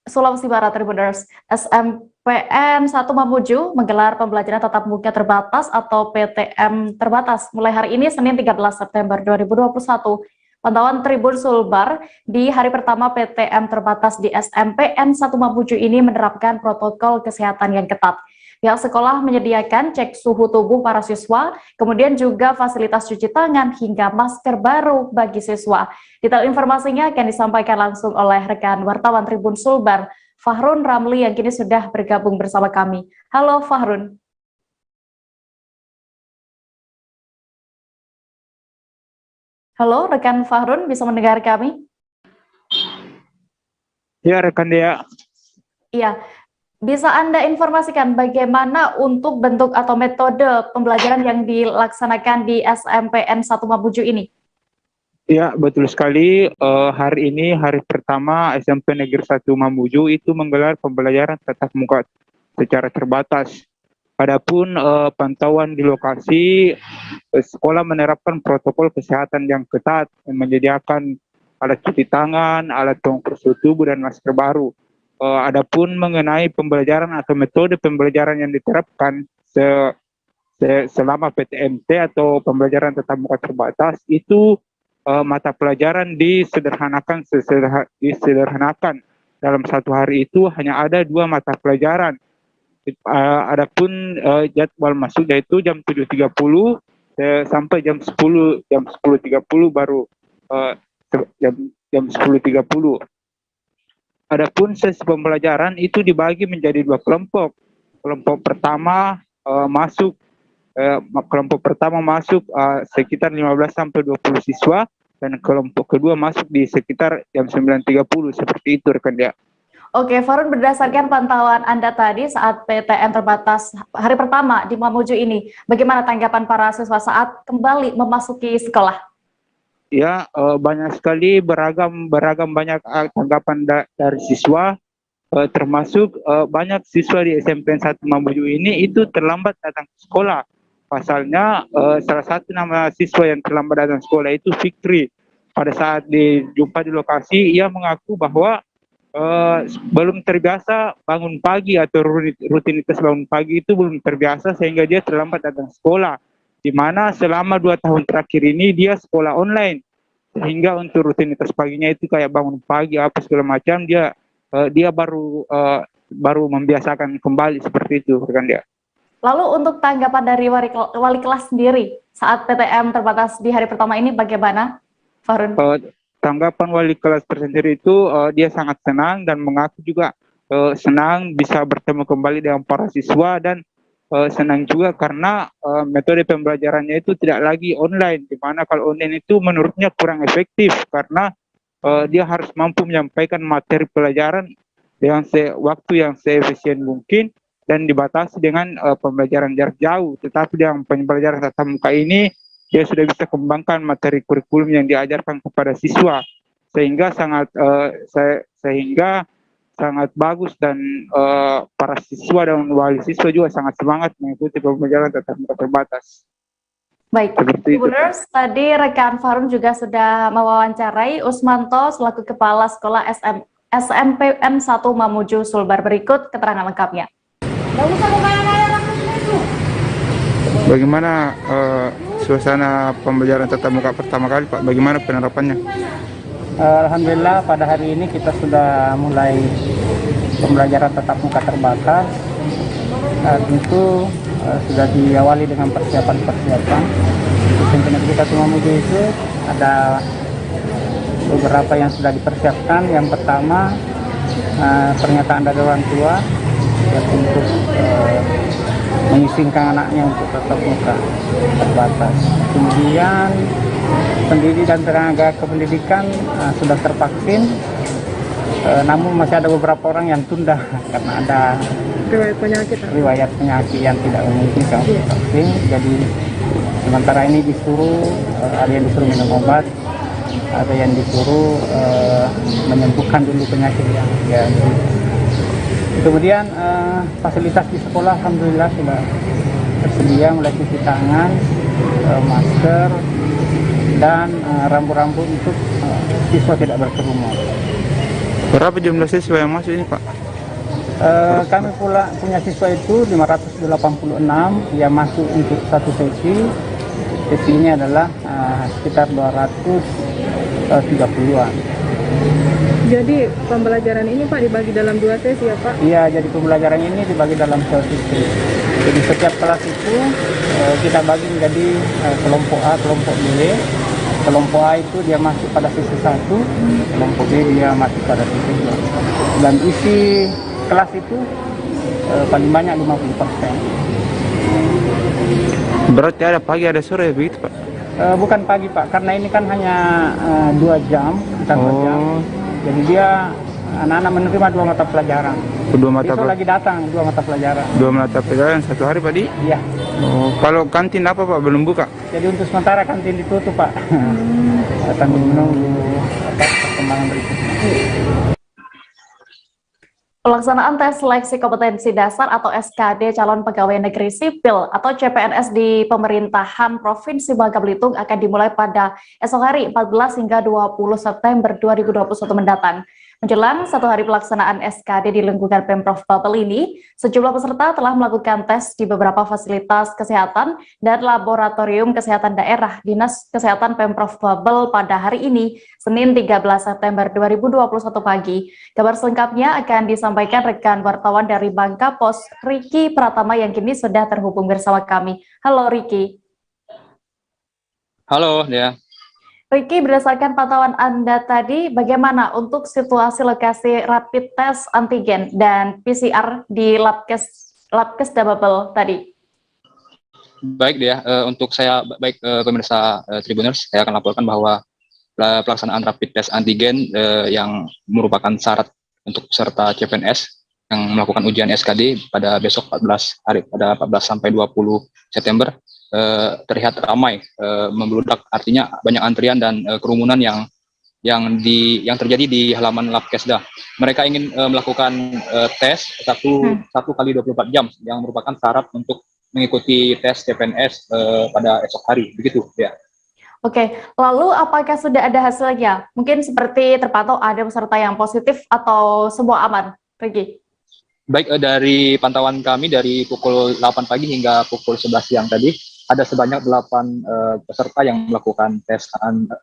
Sulawesi Barat, Tribuners. SMPN 1 Mamuju menggelar pembelajaran tatap muka terbatas atau PTM terbatas mulai hari ini Senin 13 September 2021. Pantauan Tribun Sulbar di hari pertama PTM terbatas di SMPN 1 Mamuju ini menerapkan protokol kesehatan yang ketat. Pihak sekolah menyediakan cek suhu tubuh para siswa, kemudian juga fasilitas cuci tangan hingga masker baru bagi siswa. Detail informasinya akan disampaikan langsung oleh rekan wartawan Tribun Sulbar, Fahrun Ramli yang kini sudah bergabung bersama kami. Halo Fahrun. Halo, rekan Fahrun, bisa mendengar kami? Ya, rekan Dea. Iya, bisa Anda informasikan bagaimana untuk bentuk atau metode pembelajaran yang dilaksanakan di SMPN 1 Mamuju ini? Ya, betul sekali. Hari ini, hari pertama SMP Negeri 1 Mamuju itu menggelar pembelajaran tatap muka secara terbatas. Adapun pantauan di lokasi, sekolah menerapkan protokol kesehatan yang ketat, menyediakan alat cuci tangan, alat pengukur suhu tubuh, dan masker baru. Adapun mengenai pembelajaran atau metode pembelajaran yang diterapkan selama PTMT atau pembelajaran tatap muka terbatas, itu mata pelajaran disederhanakan. Dalam satu hari itu hanya ada 2 mata pelajaran. Adapun jadwal masuk yaitu jam 7.30 sampai jam 10.30 baru jam 10.30. Adapun sesi pembelajaran itu dibagi menjadi 2 kelompok. Kelompok pertama masuk sekitar 15 sampai 20 siswa, dan kelompok kedua masuk di sekitar jam 9.30, seperti itu rekan dia. Oke, Farun, berdasarkan pantauan Anda tadi saat PTM terbatas hari pertama di Mamuju ini, bagaimana tanggapan para siswa saat kembali memasuki sekolah? Ya, banyak sekali beragam banyak tanggapan dari siswa, termasuk banyak siswa di SMP 1 Mamuju ini itu terlambat datang ke sekolah. Pasalnya salah satu nama siswa yang terlambat datang sekolah itu Fikri. Pada saat dijumpa di lokasi, ia mengaku bahwa belum terbiasa bangun pagi atau rutinitas bangun pagi itu belum terbiasa sehingga dia terlambat datang sekolah. Di mana selama 2 tahun terakhir ini dia sekolah online. Sehingga untuk rutinitas paginya itu kayak bangun pagi apa segala macam dia baru membiasakan kembali seperti itu rekan dia. Lalu untuk tanggapan dari wali kelas sendiri saat PTM terbatas di hari pertama ini bagaimana, Farun? Tanggapan wali kelas tersendiri itu dia sangat senang dan mengaku juga senang bisa bertemu kembali dengan para siswa, dan senang juga karena metode pembelajarannya itu tidak lagi online, di mana kalau online itu menurutnya kurang efektif karena dia harus mampu menyampaikan materi pelajaran dengan waktu yang seefisien mungkin dan dibatasi dengan pembelajaran jarak jauh. Tetapi dengan pembelajaran tatap muka ini, dia sudah bisa kembangkan materi kurikulum yang diajarkan kepada siswa, sehingga sangat bagus, dan para siswa dan wali siswa juga sangat semangat mengikuti pembelajaran tatap muka terbatas. Baik, Tribuners, tadi rekan Farun juga sudah mewawancarai Usmanto selaku Kepala Sekolah SMPN 1 Mamuju Sulbar. Berikut keterangan lengkapnya. Bagaimana suasana pembelajaran tatap muka pertama kali, Pak? Bagaimana penerapannya? Alhamdulillah pada hari ini kita sudah mulai pembelajaran tatap muka terbatas. Tentu sudah diawali dengan persiapan-persiapan. Untuk SMPN kita Mamuju itu ada beberapa yang sudah dipersiapkan. Yang pertama pernyataan dari orang tua ya, untuk mengizinkan anaknya untuk tatap muka terbatas. Kemudian pendiri dan tenaga kependidikan sudah tervaksin, namun masih ada beberapa orang yang tunda karena ada riwayat penyakit yang tidak memungkinkan untuk vaksin. Jadi sementara ini ada yang disuruh minum obat, ada yang disuruh menyembuhkan dulu penyakit yang dia derita. Kemudian fasilitas di sekolah alhamdulillah sudah tersedia, mulai cuci tangan, masker, dan rambu-rambu untuk siswa tidak berkerumun. Berapa jumlah siswa yang masuk ini, Pak? Kami pula punya siswa itu 586 yang masuk untuk satu sesi. Sesi ini adalah sekitar 230-an. Jadi pembelajaran ini Pak dibagi dalam 2 sesi ya Pak? Iya, jadi pembelajaran ini dibagi dalam 2 sesi. Jadi setiap kelas itu kita bagi menjadi kelompok A, kelompok B. Kelompok A itu dia masuk pada sesi 1, kelompok B dia masuk pada sesi 2. Dan isi kelas itu paling banyak 50%. Berarti ada pagi ada sore begitu, Pak? Bukan pagi Pak, karena ini kan hanya 2 jam, bukan 2 jam. Jadi dia anak-anak menerima 2 mata pelajaran. Besok lagi datang 2 mata pelajaran. 2 mata pelajaran satu hari, Pak Di? Iya. Oh, kalau kantin apa, Pak? Belum buka? Jadi untuk sementara kantin ditutup, Pak. Sambil menunggu perkembangan berikutnya. Pelaksanaan tes seleksi kompetensi dasar atau SKD calon pegawai negeri sipil atau CPNS di pemerintahan Provinsi Bangka Belitung akan dimulai pada esok hari 14 hingga 20 September 2021 mendatang. Menjelang 1 hari pelaksanaan SKD di lingkungan Pemprov Babel ini, sejumlah peserta telah melakukan tes di beberapa fasilitas kesehatan dan laboratorium kesehatan daerah Dinas Kesehatan Pemprov Babel pada hari ini, Senin 13 September 2021 pagi. Kabar selengkapnya akan disampaikan rekan wartawan dari Bangka Pos, Riki Pratama yang kini sudah terhubung bersama kami. Halo Riki. Halo, Dea. Ricky, berdasarkan pantauan Anda tadi, bagaimana untuk situasi lokasi rapid test antigen dan PCR di Labkes Dababel tadi? Baik dia, untuk saya baik pemirsa Tribuners, saya akan laporkan bahwa pelaksanaan rapid test antigen yang merupakan syarat untuk peserta CPNS yang melakukan ujian SKD pada besok 14 hari, pada 14 sampai 20 September terlihat ramai, membludak, artinya banyak antrian dan kerumunan yang terjadi di halaman Labkesda. Mereka ingin melakukan tes satu kali 24 jam yang merupakan syarat untuk mengikuti tes CPNS pada esok hari, begitu ya. Oke, lalu apakah sudah ada hasilnya? Mungkin seperti terpantau ada peserta yang positif atau semua aman, Ricky? Baik, dari pantauan kami dari pukul 8 pagi hingga pukul 11 siang tadi, ada sebanyak 8 peserta yang melakukan tes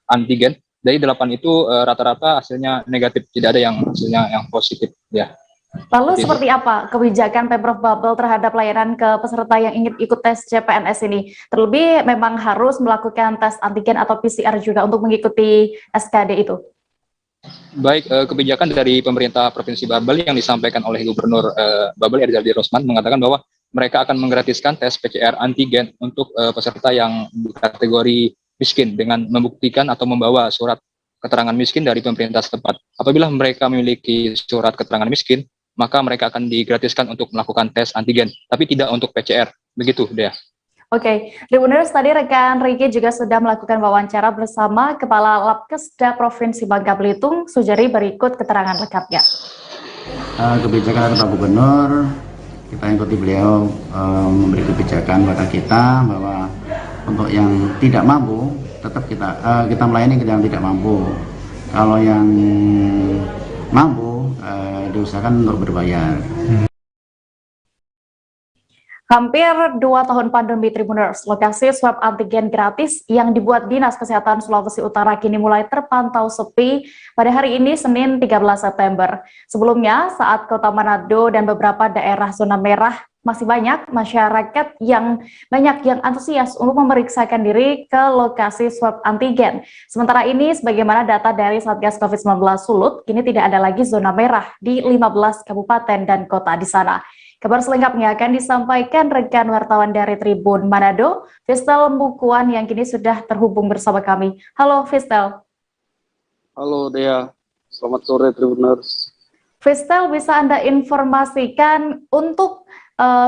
antigen. Dari 8 itu rata-rata hasilnya negatif, tidak ada yang hasilnya yang positif ya. Lalu seperti apa kebijakan Pemprov Babel terhadap layanan ke peserta yang ingin ikut tes CPNS ini? Terlebih memang harus melakukan tes antigen atau PCR juga untuk mengikuti SKD itu. Baik, kebijakan dari pemerintah Provinsi Babel yang disampaikan oleh Gubernur Babel Erzaldi Rosman mengatakan bahwa mereka akan menggratiskan tes PCR antigen untuk peserta yang kategori miskin dengan membuktikan atau membawa surat keterangan miskin dari pemerintah setempat. Apabila mereka memiliki surat keterangan miskin, maka mereka akan digratiskan untuk melakukan tes antigen, tapi tidak untuk PCR. Begitu, Dea. Oke, Tribuners, tadi rekan Ricky juga sudah melakukan wawancara bersama Kepala Labkesda Provinsi Bangka Belitung, Sujari, berikut keterangan lengkapnya. Kebijakan dari Pak Gubernur, kita ikuti beliau memberi kebijakan pada kita bahwa untuk yang tidak mampu tetap kita melayani yang tidak mampu. Kalau yang mampu diusahakan untuk berbayar. Hampir 2 tahun pandemi Tribuners, lokasi swab antigen gratis yang dibuat Dinas Kesehatan Sulawesi Utara kini mulai terpantau sepi pada hari ini Senin 13 September. Sebelumnya, saat Kota Manado dan beberapa daerah zona merah masih banyak masyarakat yang antusias untuk memeriksakan diri ke lokasi swab antigen. Sementara ini, sebagaimana data dari Satgas COVID-19 Sulut, kini tidak ada lagi zona merah di 15 kabupaten dan kota di sana. Kabar selengkapnya akan disampaikan rekan wartawan dari Tribun Manado, Fistel Mbukuan yang kini sudah terhubung bersama kami. Halo Fistel. Halo Dea, selamat sore Tribuners. Fistel, bisa Anda informasikan untuk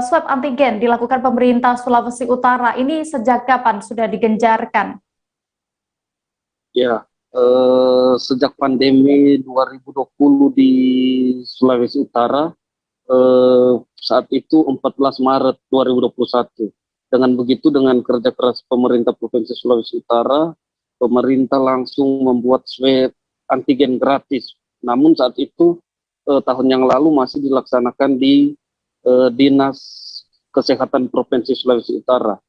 swab antigen dilakukan pemerintah Sulawesi Utara ini sejak kapan sudah digencarkan? Ya, sejak pandemi 2020 di Sulawesi Utara, saat itu 14 Maret 2021. Dengan begitu, dengan kerja keras pemerintah Provinsi Sulawesi Utara, pemerintah langsung membuat swab antigen gratis. Namun saat itu tahun yang lalu masih dilaksanakan di Dinas Kesehatan Provinsi Sulawesi Utara.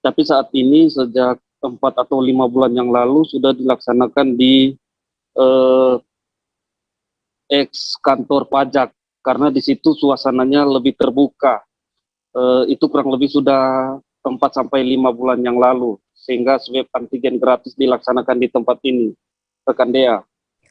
Tapi saat ini sejak 4 atau 5 bulan yang lalu sudah dilaksanakan di ex kantor pajak, karena di situ suasananya lebih terbuka. Itu kurang lebih sudah 4 sampai 5 bulan yang lalu, sehingga swab antigen gratis dilaksanakan di tempat ini. Rekan Dea.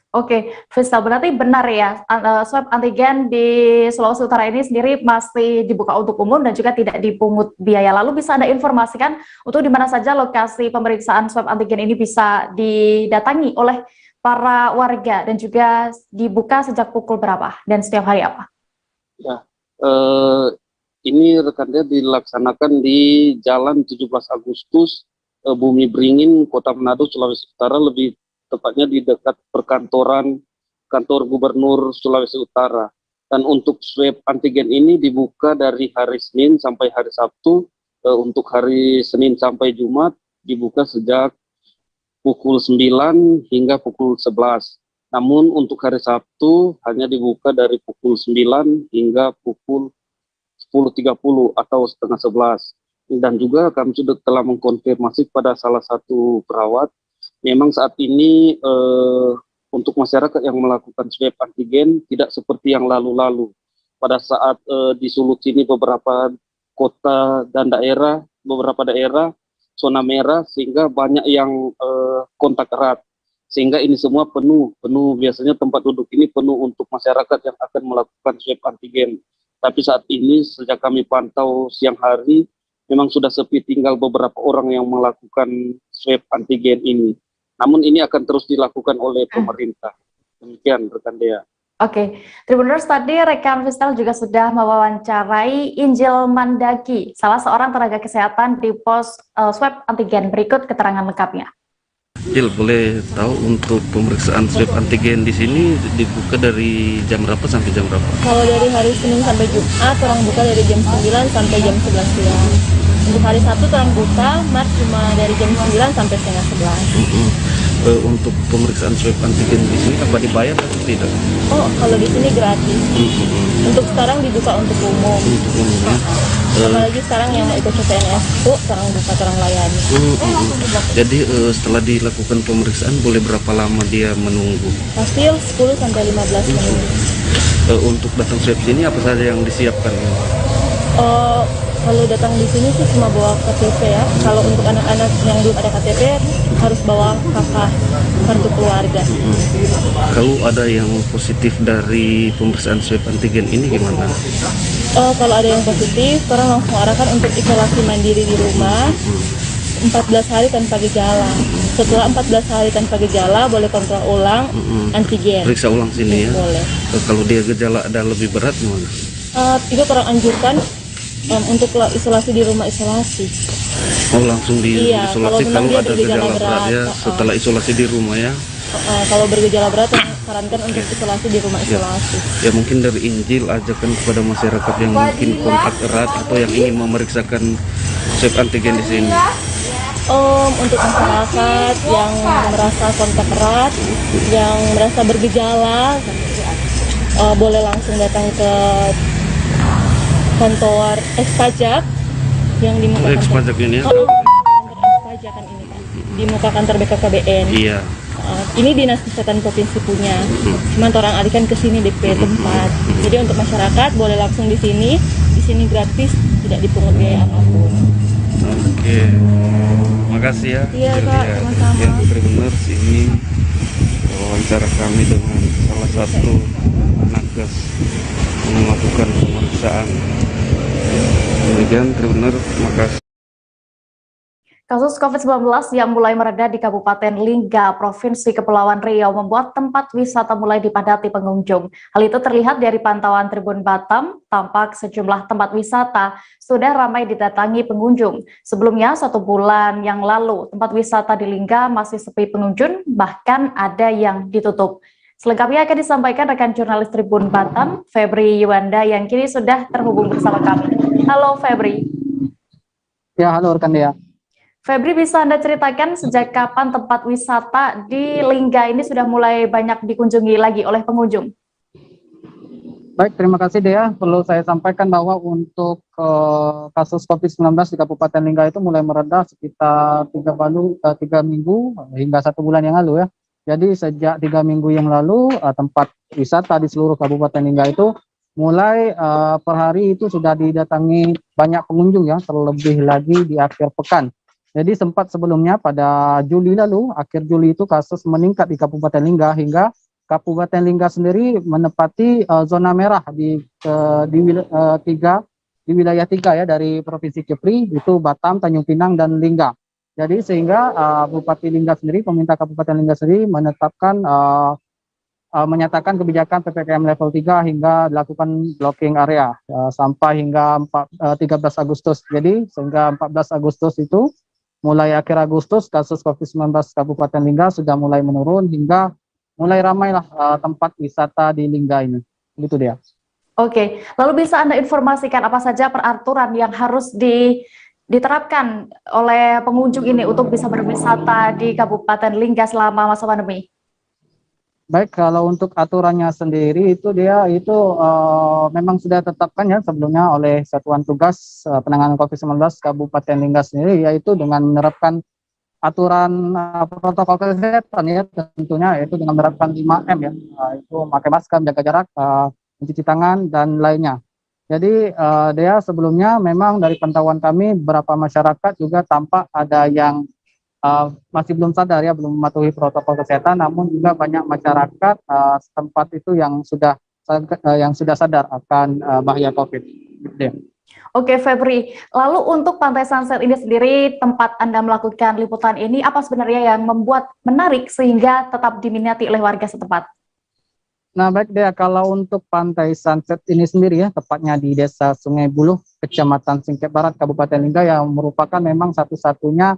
Oke, Fistel, berarti benar ya, swab antigen di Sulawesi Utara ini sendiri masih dibuka untuk umum dan juga tidak dipungut biaya. Lalu bisa Anda informasikan untuk di mana saja lokasi pemeriksaan swab antigen ini bisa didatangi oleh para warga dan juga dibuka sejak pukul berapa dan setiap hari apa? Ya, ini rekannya dilaksanakan di Jalan 17 Agustus, Bumi Beringin, Kota Manado, Sulawesi Utara, lebih tepatnya di dekat perkantoran kantor Gubernur Sulawesi Utara. Dan untuk swab antigen ini dibuka dari hari Senin sampai hari Sabtu. Untuk hari Senin sampai Jumat dibuka sejak pukul 9 hingga pukul 11. Namun untuk hari Sabtu hanya dibuka dari pukul 9 hingga pukul 10.30 atau setengah 11. Dan juga kami sudah telah mengkonfirmasi pada salah satu perawat, memang saat ini untuk masyarakat yang melakukan swab antigen tidak seperti yang lalu-lalu. Pada saat di Sulut ini beberapa kota dan daerah, beberapa daerah zona merah, sehingga banyak yang kontak erat. sehingga ini semua penuh biasanya tempat duduk ini penuh untuk masyarakat yang akan melakukan swab antigen. Tapi saat ini sejak kami pantau siang hari memang sudah sepi, tinggal beberapa orang yang melakukan swab antigen ini. Namun ini akan terus dilakukan oleh pemerintah. Demikian rekan Dea. Oke, Tribuners, tadi rekan Fistel juga sudah mewawancarai Injil Mandaki, salah seorang tenaga kesehatan di pos swab antigen. Berikut keterangan lengkapnya. Jil, boleh tahu untuk pemeriksaan swab antigen di sini dibuka dari jam berapa sampai jam berapa? Kalau dari hari Senin sampai Jumat, orang buka dari jam 9 sampai jam 11 siang. Untuk hari Sabtu orang buka, cuma dari jam 9 sampai setengah 11. Untuk pemeriksaan swab antigen di sini apa dibayar atau tidak? Oh, kalau di sini gratis. Untuk sekarang dibuka untuk umum. Untuk umum ya. Apalagi sekarang yang mau ikut CPNS itu sekarang buka, sekarang layani. Jadi setelah dilakukan pemeriksaan boleh berapa lama dia menunggu? Hasil 10 sampai 15 menit. Untuk datang swab sini apa saja yang disiapkan? Kalau datang di sini sih cuma bawa KTP ya. Kalau untuk anak-anak yang belum ada KTP harus bawa kakak, kartu keluarga. Kalau ada yang positif dari pemeriksaan swab antigen ini gimana? Kalau ada yang positif, orang langsung arahkan untuk isolasi mandiri di rumah 14 hari tanpa gejala. Setelah 14 hari tanpa gejala boleh kontrol ulang antigen. Periksa ulang sini ya? Boleh. Kalau dia gejala ada lebih berat gimana? Itu orang anjurkan untuk isolasi di rumah isolasi. Oh, langsung di isolasi kalau ada gejala berat ya, setelah isolasi di rumah ya. Kalau bergejala berat sarankan untuk isolasi di rumah isolasi. Ya mungkin dari Injil ajakan kepada masyarakat yang mungkin kontak erat atau yang ingin memeriksakan swab antigen di sini. Untuk masyarakat yang merasa kontak erat, yang merasa bergejala, boleh langsung datang ke kantor pajak yang di muka pajak ini ya? Pajakan ini kan di muka kantor BKKBN. Iya. Ini dinas kesehatan provinsi punya. Cuman orang alihkan ke sini DP tempat. Jadi untuk masyarakat boleh langsung di sini gratis, tidak dipungut biaya apapun. Oke. Makasih ya. Iya Kak, sama-sama. Yang Tribuners, ini wawancara kami dengan salah satu nakes melakukan pemeriksaan. Demikian Tribuners, terima kasih. Kasus COVID-19 yang mulai mereda di Kabupaten Lingga, Provinsi Kepulauan Riau membuat tempat wisata mulai dipadati pengunjung. Hal itu terlihat dari pantauan Tribun Batam, tampak sejumlah tempat wisata sudah ramai didatangi pengunjung. Sebelumnya 1 bulan yang lalu, tempat wisata di Lingga masih sepi pengunjung, bahkan ada yang ditutup. Selengkapnya akan disampaikan rekan jurnalis Tribun Batam, Febri Yuwanda, yang kini sudah terhubung bersama kami. Halo Febri. Ya, halo rekan Dea. Febri, bisa Anda ceritakan sejak kapan tempat wisata di Lingga ini sudah mulai banyak dikunjungi lagi oleh pengunjung? Baik, terima kasih Dea. Perlu saya sampaikan bahwa untuk kasus COVID-19 di Kabupaten Lingga itu mulai mereda sekitar 3 minggu hingga 1 bulan yang lalu ya. Jadi sejak 3 minggu yang lalu tempat wisata di seluruh Kabupaten Lingga itu mulai per hari itu sudah didatangi banyak pengunjung ya, terlebih lagi di akhir pekan. Jadi sempat sebelumnya pada Juli lalu, akhir Juli itu kasus meningkat di Kabupaten Lingga hingga Kabupaten Lingga sendiri menempati zona merah di wilayah 3 ya dari Provinsi Kepri, itu Batam, Tanjung Pinang dan Lingga. Jadi sehingga Bupati Lingga sendiri, pemerintah Kabupaten Lingga sendiri menyatakan kebijakan PPKM level 3 hingga dilakukan blocking area sampai hingga 13 Agustus. Jadi sehingga 14 Agustus itu mulai akhir Agustus kasus COVID-19 Kabupaten Lingga sudah mulai menurun hingga mulai ramailah tempat wisata di Lingga ini. Gitu dia. Oke, lalu bisa Anda informasikan apa saja peraturan yang harus diterapkan oleh pengunjung ini untuk bisa berwisata di Kabupaten Lingga selama masa pandemi? Baik, kalau untuk aturannya sendiri itu memang sudah ditetapkan ya sebelumnya oleh Satuan Tugas Penanganan COVID-19 Kabupaten Lingga sendiri, yaitu dengan menerapkan aturan protokol kesehatan ya tentunya, yaitu dengan menerapkan 5M ya, itu memakai masker, menjaga jarak, mencuci tangan dan lainnya. Jadi sebelumnya memang dari pantauan kami beberapa masyarakat juga tampak ada yang masih belum sadar ya, belum mematuhi protokol kesehatan, namun juga banyak masyarakat setempat itu yang sudah sadar akan bahaya COVID. Gitu ya. Oke, Febri. Lalu untuk Pantai Sunset ini sendiri, tempat Anda melakukan liputan ini, apa sebenarnya yang membuat menarik sehingga tetap diminati oleh warga setempat? Nah, baik Dea, kalau untuk Pantai Sunset ini sendiri ya, tepatnya di Desa Sungai Buluh, Kecamatan Singkep Barat, Kabupaten Lingga, yang merupakan memang satu-satunya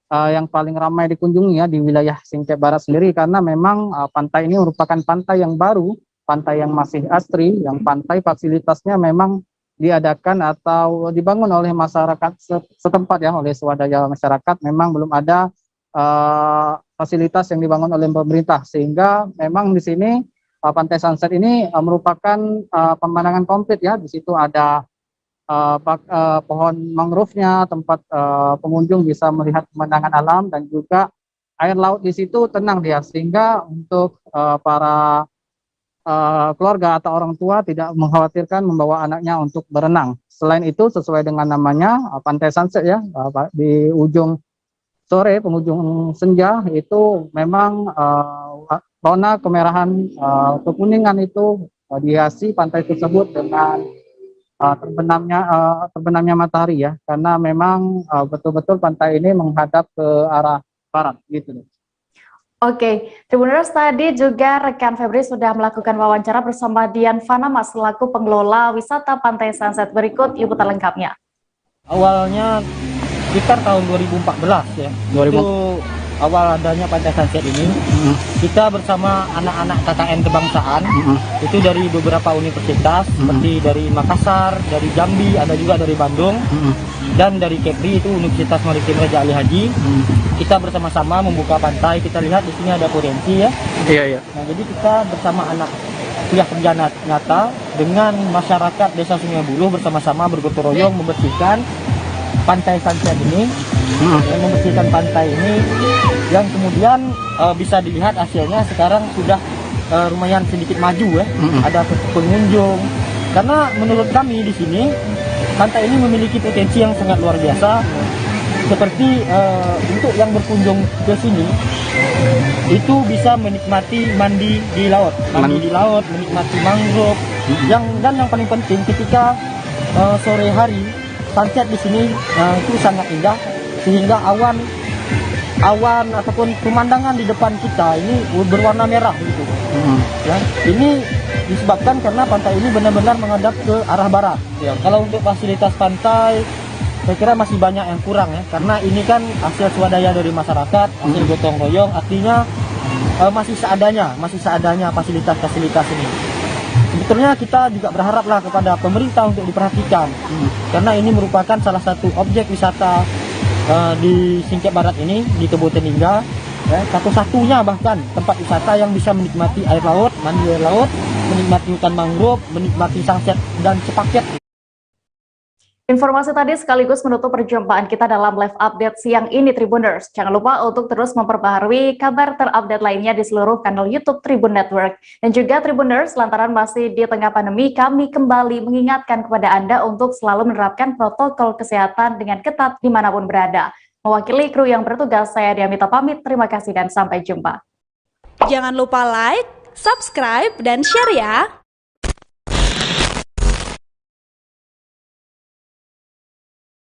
yang paling ramai dikunjungi ya di wilayah Singkep Barat sendiri, karena memang pantai ini merupakan pantai yang baru, pantai yang masih asri, yang pantai fasilitasnya memang diadakan atau dibangun oleh masyarakat setempat ya, oleh swadaya masyarakat. Memang belum ada fasilitas yang dibangun oleh pemerintah, sehingga memang di sini Pantai Sunset ini merupakan pemandangan komplit ya. Di situ ada pohon mangrove-nya, tempat pengunjung bisa melihat pemandangan alam, dan juga air laut di situ tenang dia, sehingga untuk para keluarga atau orang tua tidak mengkhawatirkan membawa anaknya untuk berenang. Selain itu, sesuai dengan namanya Pantai Sunset ya, di ujung sore, penghujung senja itu memang warna kemerahan, kekuningan itu dihiasi pantai tersebut dengan terbenamnya matahari ya, karena memang betul-betul pantai ini menghadap ke arah barat gitu. Oke, Tribuners, tadi juga rekan Febri sudah melakukan wawancara bersama Dian Fanama selaku pengelola wisata Pantai Sunset. Berikut liputan lengkapnya. Awalnya sekitar tahun 2014 ya, itu awal adanya Pantai Sunset ini. Kita bersama anak-anak KKN kebangsaan, itu dari beberapa universitas, seperti dari Makassar, dari Jambi, ada juga dari Bandung, dan dari Kepri, itu Universitas Maritim Raja Ali Haji. Kita bersama-sama membuka pantai, kita lihat di sini ada potensi ya. Iya. Nah, jadi kita bersama anak kuliah kerja nyata dengan masyarakat Desa Sungai Buluh bersama-sama bergotong royong membersihkan Pantai Sunset ini, membersihkan pantai ini, yang kemudian bisa dilihat hasilnya sekarang sudah lumayan sedikit maju ya. Ada pengunjung, karena menurut kami di sini pantai ini memiliki potensi yang sangat luar biasa. Seperti untuk yang berkunjung ke sini itu bisa menikmati mandi di laut, menikmati mangrove, dan yang paling penting ketika sore hari sunset di sini itu sangat indah, sehingga awan ataupun pemandangan di depan kita ini berwarna merah gitu. Ya, ini disebabkan karena pantai ini benar-benar menghadap ke arah barat. Ya, kalau untuk fasilitas pantai saya kira masih banyak yang kurang ya, karena ini kan hasil swadaya dari masyarakat, hasil gotong royong, artinya masih seadanya fasilitas-fasilitas ini. Sebetulnya kita juga berharaplah kepada pemerintah untuk diperhatikan, karena ini merupakan salah satu objek wisata di Singkep Barat ini, di Kabupaten Lingga, ya, satu-satunya bahkan tempat wisata yang bisa menikmati air laut, mandi air laut, menikmati hutan mangrove, menikmati sunset dan sepaket. Informasi tadi sekaligus menutup perjumpaan kita dalam live update siang ini, Tribuners. Jangan lupa untuk terus memperbaharui kabar terupdate lainnya di seluruh kanal YouTube Tribun Network. Dan juga Tribuners, lantaran masih di tengah pandemi, kami kembali mengingatkan kepada Anda untuk selalu menerapkan protokol kesehatan dengan ketat dimanapun berada. Mewakili kru yang bertugas, saya Diamita pamit. Terima kasih dan sampai jumpa. Jangan lupa like, subscribe, dan share ya.